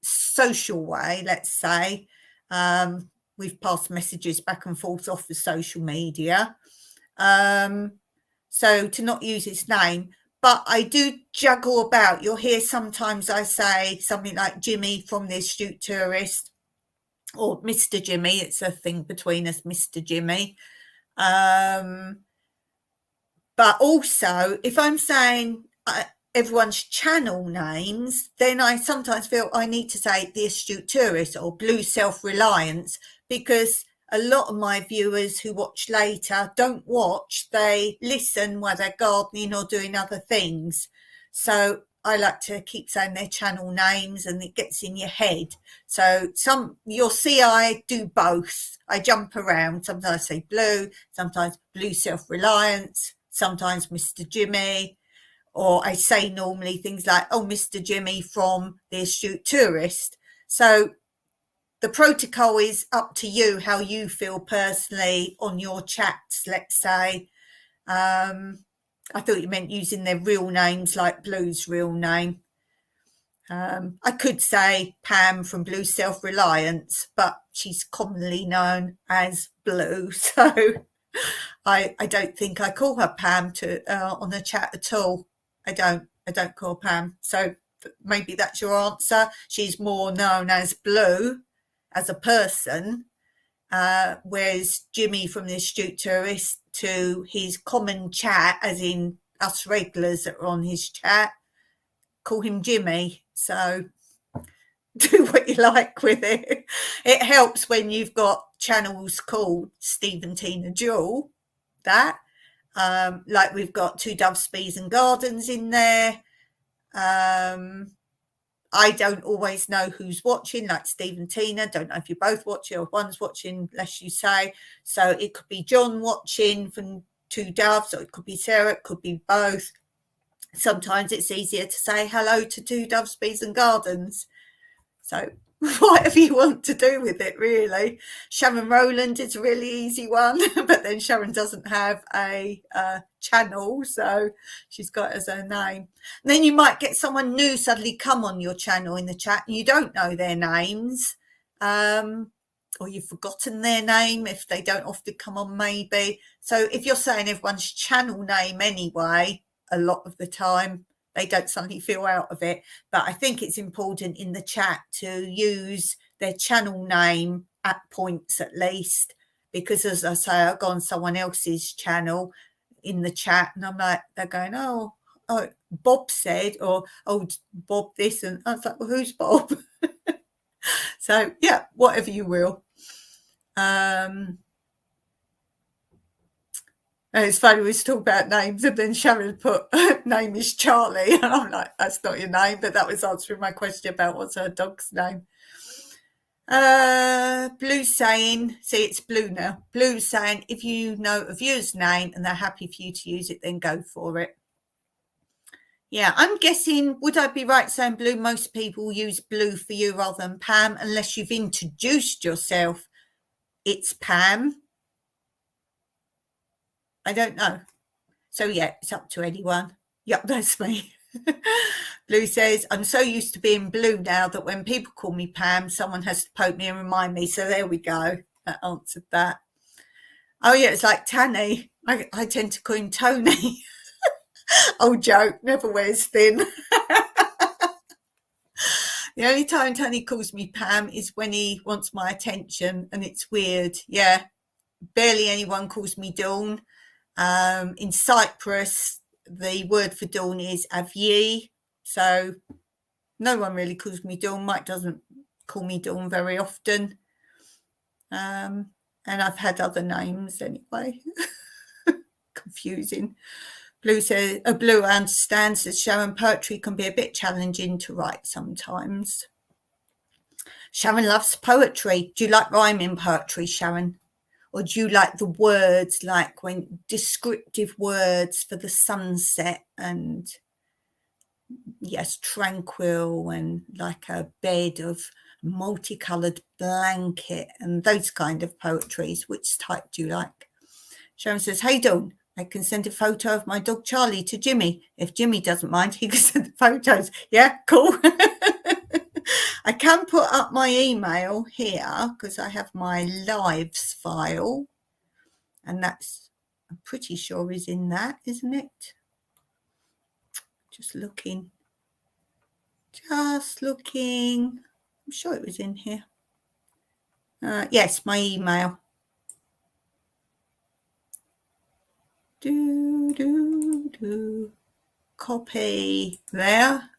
social way, let's say. We've passed messages back and forth off the social media. So to not use his name, but I do juggle about. You'll hear sometimes I say something like Jimmy from the Astute Tourist, or Mr. Jimmy. It's a thing between us, Mr. Jimmy. But also, if I'm saying everyone's channel names, then I sometimes feel I need to say the Astute Tourist or Blue Self-Reliance, because a lot of my viewers who watch later don't watch, they listen while they're gardening or doing other things. So I like to keep saying their channel names, and it gets in your head. So you'll see I do both. I jump around. Sometimes I say Blue, sometimes Blue Self-Reliance, sometimes Mr. Jimmy, or I say normally things like, oh, Mr. Jimmy from the Astute Tourist. So the protocol is up to you, how you feel personally on your chats, let's say. I thought you meant using their real names, like Blue's real name. I could say Pam from Blue Self-Reliance, but she's commonly known as Blue, so I don't think I call her Pam on the chat at all. I don't call Pam. So maybe that's your answer. She's more known as Blue as a person, whereas Jimmy from the Astute Tourist, to his common chat, as in us regulars that are on his chat, call him Jimmy. So do what you like with it. It helps when you've got channels called Steve and Tina Jewel, that like we've got Two Doves, Bees and Gardens in there. I don't always know who's watching, like Steve and Tina. Don't know if you're both watching or one's watching, less you say. So it could be John watching from Two Doves, or it could be Sarah, it could be both. Sometimes it's easier to say hello to Two Doves, Bees and Gardens. So whatever you want to do with it, really. Sharon Rowland is a really easy one, but then Sharon doesn't have a channel, so she's got as her name. And then you might get someone new suddenly come on your channel in the chat, and you don't know their names, or you've forgotten their name if they don't often come on, maybe. So if you're saying everyone's channel name anyway, a lot of the time, they don't suddenly feel out of it. But I think it's important in the chat to use their channel name at points at least, because as I say, I go on someone else's channel in the chat and I'm like, they're going, oh, Bob said, or oh, Bob this, and I was like, well, who's Bob? So yeah, whatever you will. And it's funny, we was talking about names, and then Sharon put, name is Charlie. And I'm like, that's not your name, but that was answering my question about what's her dog's name. Blue's saying, see, it's Blue now. Blue's saying, if you know a viewer's name and they're happy for you to use it, then go for it. Yeah, I'm guessing, would I be right saying, Blue, most people use Blue for you rather than Pam, unless you've introduced yourself. It's Pam. I don't know. So yeah, it's up to anyone. Yep, that's me. Blue says, I'm so used to being Blue now that when people call me Pam, someone has to poke me and remind me. So there we go. That answered that. Oh, yeah, it's like Tanny. I tend to call him Tony. Old joke, never wears thin. The only time Tony calls me Pam is when he wants my attention, and it's weird. Yeah, barely anyone calls me Dawn. In Cyprus, the word for dawn is avye, so no one really calls me Dawn. Mike doesn't call me Dawn very often. And I've had other names anyway. Confusing. Blue says, Blue understands that Sharon, poetry can be a bit challenging to write sometimes. Sharon loves poetry. Do you like rhyming poetry, Sharon? Or do you like the words, like when descriptive words for the sunset and, yes, tranquil and like a bed of multicoloured blanket and those kind of poetries? Which type do you like? Sharon says, hey, Dawn, I can send a photo of my dog Charlie to Jimmy. If Jimmy doesn't mind, he can send the photos. Yeah, cool. I can put up my email here because I have my lives file, and that's, I'm pretty sure, is in that, isn't it? Just looking. I'm sure it was in here. Yes, my email. Copy there,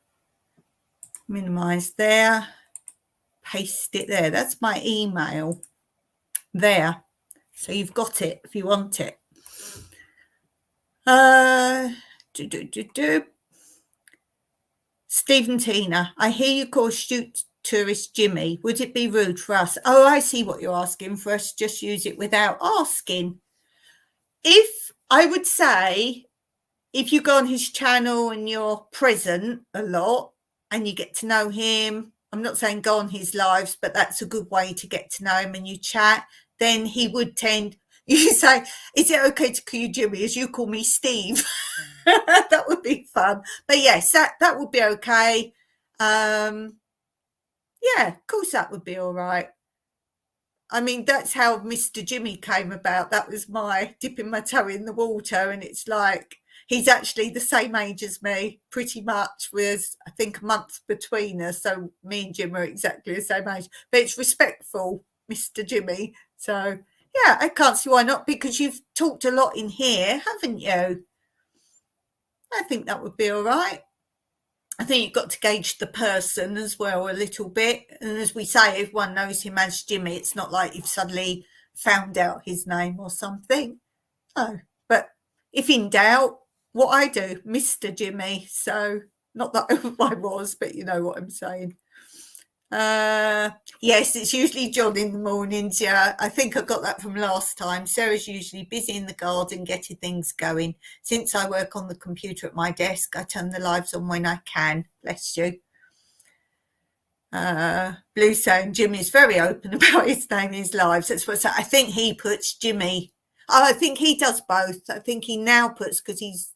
minimize there, paste it there. That's my email there, so you've got it if you want it. Stephen Tina, I hear you call shoot tourist Jimmy. Would it be rude for us? Oh, I see what you're asking, for us to just use it without asking. If I would say, if you go on his channel and you're present a lot and you get to know him, I'm not saying go on his lives, but that's a good way to get to know him, and you chat, then he would tend, you say, is it okay to call you Jimmy as you call me Steve? That would be fun. But yes, that would be okay. Yeah, of course that would be all right. I mean, that's how Mr. Jimmy came about. That was my dipping my toe in the water, and it's like, he's actually the same age as me, pretty much, with, I think, a month between us. So me and Jim are exactly the same age. But it's respectful, Mr. Jimmy. So, yeah, I can't see why not, because you've talked a lot in here, haven't you? I think that would be all right. I think you've got to gauge the person as well a little bit. And as we say, everyone knows him as Jimmy. It's not like you've suddenly found out his name or something. Oh, but if in doubt, what I do, Mr. Jimmy. So not that I was, but you know what I'm saying. Yes, it's usually John in the mornings. Yeah, I think I got that from last time. Sarah's usually busy in the garden getting things going. Since I work on the computer at my desk, I turn the lives on when I can. Bless you. Blue saying Jimmy's very open about his name in his lives. That's what I think he puts Jimmy. Oh, I think he does both. I think he now puts, because he's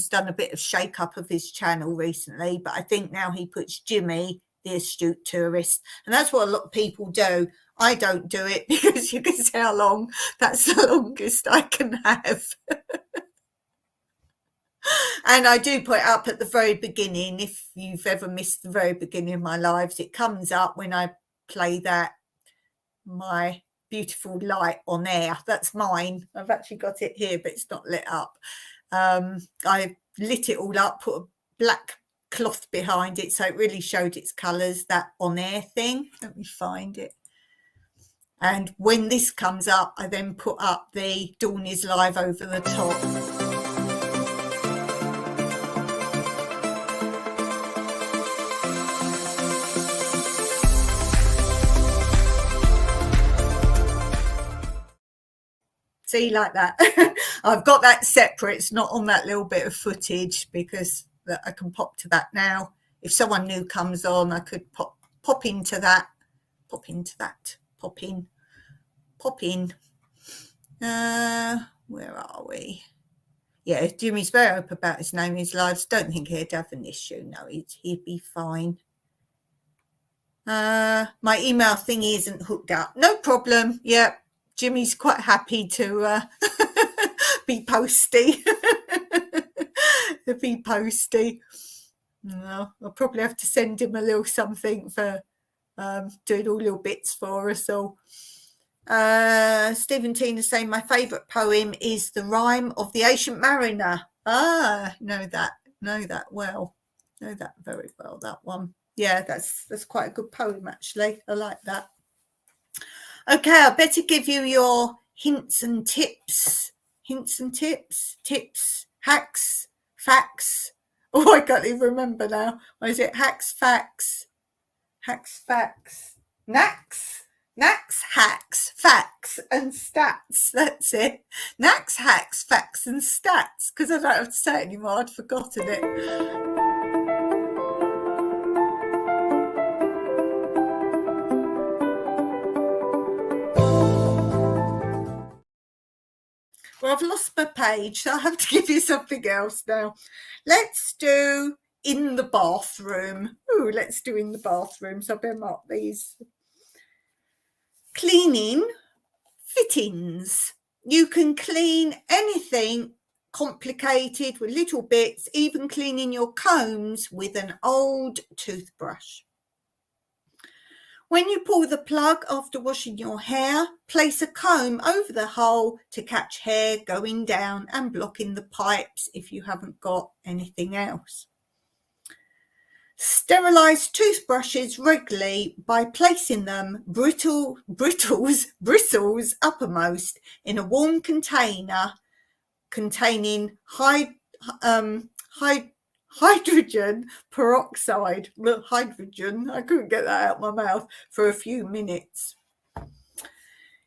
done a bit of shake up of his channel recently, but I think now he puts Jimmy, the astute tourist, and that's what a lot of people do. I don't do it because you can see how long, that's the longest I can have. And I do put it up at the very beginning. If you've ever missed the very beginning of my lives, it comes up when I play that, my beautiful light on air. That's mine. I've actually got it here, but it's not lit up. I lit it all up, put a black cloth behind it so it really showed its colours, that on air thing. Let me find it. And when this comes up, I then put up the Dawn is Live over the top. See, like that. I've got that separate. It's not on that little bit of footage because I can pop to that now. If someone new comes on, I could pop into that. Pop in. Where are we? Yeah, Jimmy's very open about his name in his lives. Don't think he'd have an issue. No, he'd be fine. My email thing isn't hooked up. No problem. Yeah, Jimmy's quite happy to be posty. To be posty. No, I'll probably have to send him a little something for doing all little bits for us all. Stephen Tina saying my favourite poem is The Rime of the Ancient Mariner. Know that well. Know that very well, that one. Yeah, that's quite a good poem, actually. I like that. Okay, I better give you your hints and tips. Hints and tips, hacks, facts. Oh, I can't even remember now. What is it? Hacks, facts, knacks, hacks, facts, and stats. That's it. Knacks, hacks, facts, and stats. Because I don't have to say it anymore. I'd forgotten it. Well, I've lost my page, so I have to give you something else now. Let's do in the bathroom. Ooh, let's do in the bathroom. So I better mark these. Cleaning fittings. You can clean anything complicated with little bits, even cleaning your combs with an old toothbrush. When you pull the plug after washing your hair, place a comb over the hole to catch hair going down and blocking the pipes if you haven't got anything else. Sterilise toothbrushes regularly by placing them bristles uppermost in a warm container containing hydrogen peroxide, I couldn't get that out of my mouth, for a few minutes.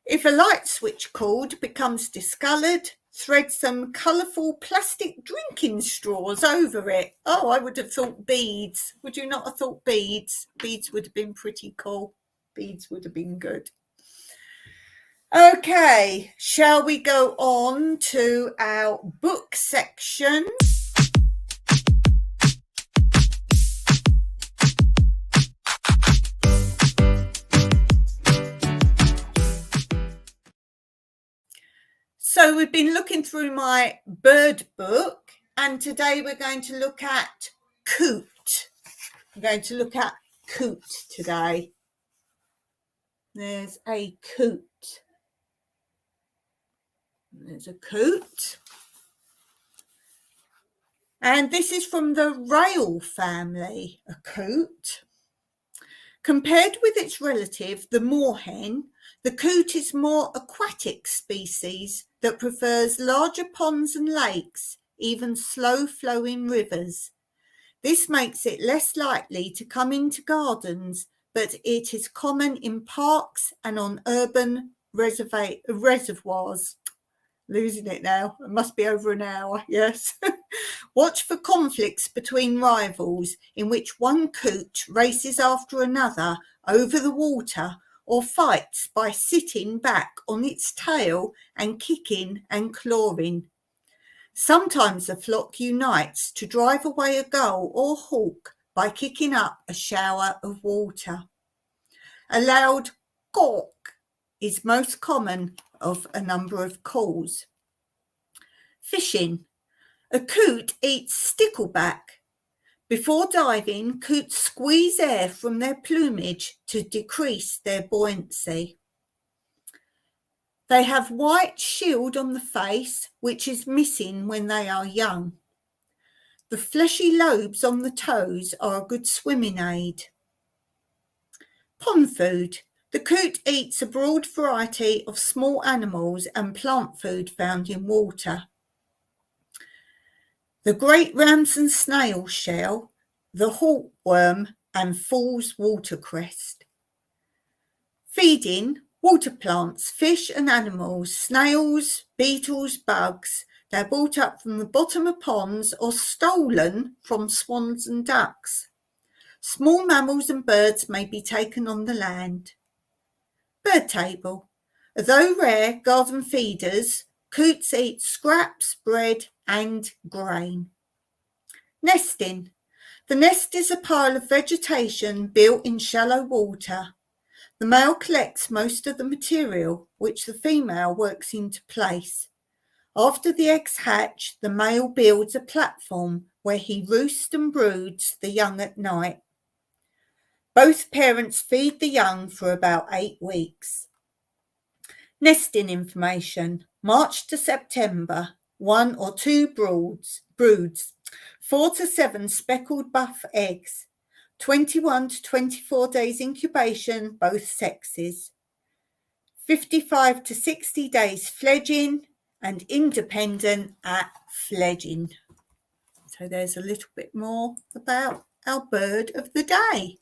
If a light switch cord becomes discoloured, thread some colourful plastic drinking straws over it. Oh, I would have thought beads. Would you not have thought beads? Beads would have been pretty cool. Beads would have been good. Okay, shall we go on to our book section? So we've been looking through my bird book, and today we're going to look at coot. I'm going to look at coot today. There's a coot. There's a coot. And this is from the rail family, a coot. Compared with its relative, the moorhen, the coot is more aquatic species that prefers larger ponds and lakes, even slow-flowing rivers. This makes it less likely to come into gardens, but it is common in parks and on urban reservoirs. Losing it now. It must be over an hour, yes. Watch for conflicts between rivals in which one coot races after another over the water or fights by sitting back on its tail and kicking and clawing. Sometimes the flock unites to drive away a gull or hawk by kicking up a shower of water. A loud gawk is most common of a number of calls. Fishing. A coot eats stickleback. Before diving, coots squeeze air from their plumage to decrease their buoyancy. They have white shield on the face, which is missing when they are young. The fleshy lobes on the toes are a good swimming aid. Pond food. The coot eats a broad variety of small animals and plant food found in water. The great ramson snail shell, the hawkworm, and Falls watercress. Feeding. Water plants, fish and animals, snails, beetles, bugs. They're brought up from the bottom of ponds or stolen from swans and ducks. Small mammals and birds may be taken on the land. Bird table. Although rare garden feeders, coots eat scraps, bread, and grain. Nesting. The nest is a pile of vegetation built in shallow water. The male collects most of the material, which the female works into place. After the eggs hatch, the male builds a platform where he roosts and broods the young at night. Both parents feed the young for about 8 weeks. Nesting information. March to September, 1 or 2 broods, 4 to 7 speckled buff eggs, 21 to 24 days incubation, both sexes, 55 to 60 days fledging, and independent at fledging. So there's a little bit more about our bird of the day.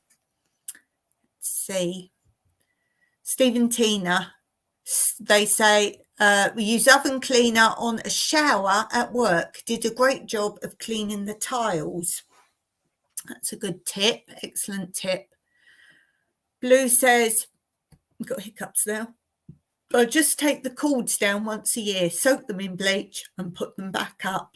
Let's see. Steve and Tina, they say, we use oven cleaner on a shower at work. Did a great job of cleaning the tiles. That's a good tip. Excellent tip. Blue says, I've got hiccups now. I just take the cords down once a year, soak them in bleach and put them back up.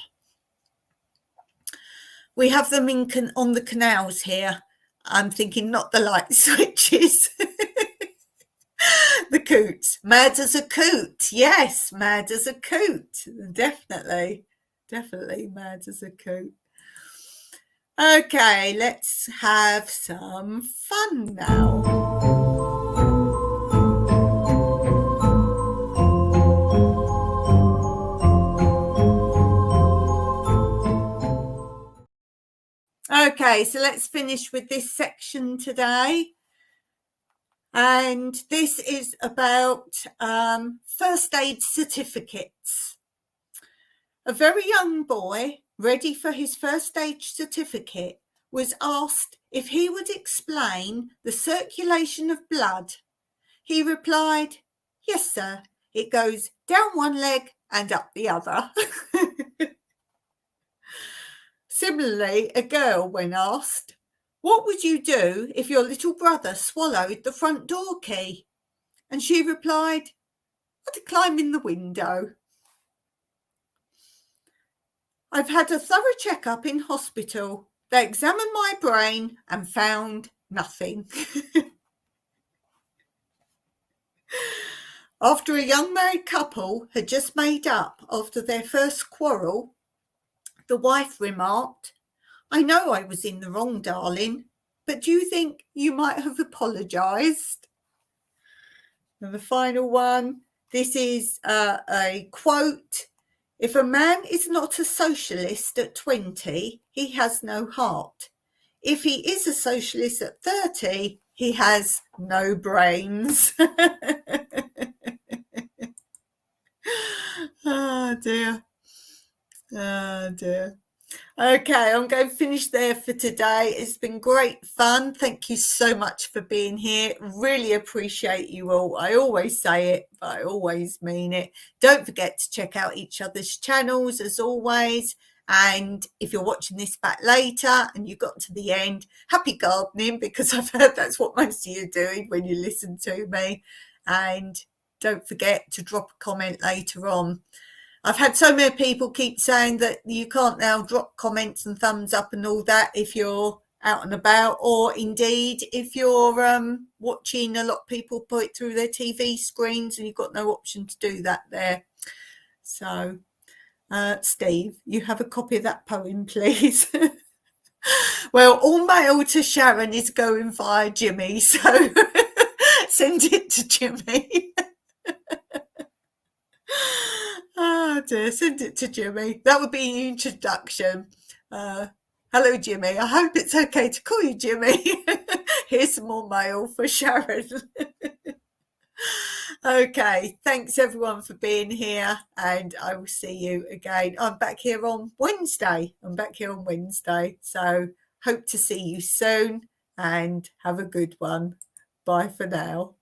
We have them on the canals here. I'm thinking not the light switches. The coots. Mad as a coot. Yes, mad as a coot. Definitely mad as a coot. Okay, let's have some fun now. Okay, so let's finish with this section today. And this is about first aid certificates. A very young boy, ready for his first aid certificate, was asked if he would explain the circulation of blood. He replied, "Yes, sir. It goes down one leg and up the other." Similarly, a girl, when asked, "What would you do if your little brother swallowed the front door key?" And she replied, "I'd climb in the window." I've had a thorough checkup in hospital. They examined my brain and found nothing. After a young married couple had just made up after their first quarrel, the wife remarked, "I know I was in the wrong, darling, but do you think you might have apologised?" And the final one, this is a quote. "If a man is not a socialist at 20, he has no heart. If he is a socialist at 30, he has no brains." Oh dear. Oh dear. Okay, I'm going to finish there for today. It's been great fun. Thank you so much for being here. Really appreciate you all. I always say it, but I always mean it. Don't forget to check out each other's channels as always. And if you're watching this back later and you got to the end, happy gardening, because I've heard that's what most of you are doing when you listen to me. And don't forget to drop a comment later on. I've had so many people keep saying that you can't now drop comments and thumbs up and all that if you're out and about, or indeed if you're watching. A lot of people put it through their TV screens and you've got no option to do that there. So, Steve, you have a copy of that poem, please. Well, all mail to Sharon is going via Jimmy, so send it to Jimmy. Oh dear, send it to Jimmy. That would be an introduction. Hello, Jimmy. I hope it's okay to call you Jimmy. Here's some more mail for Sharon. Okay, thanks everyone for being here, and I will see you again. I'm back here on Wednesday. So hope to see you soon, and have a good one. Bye for now.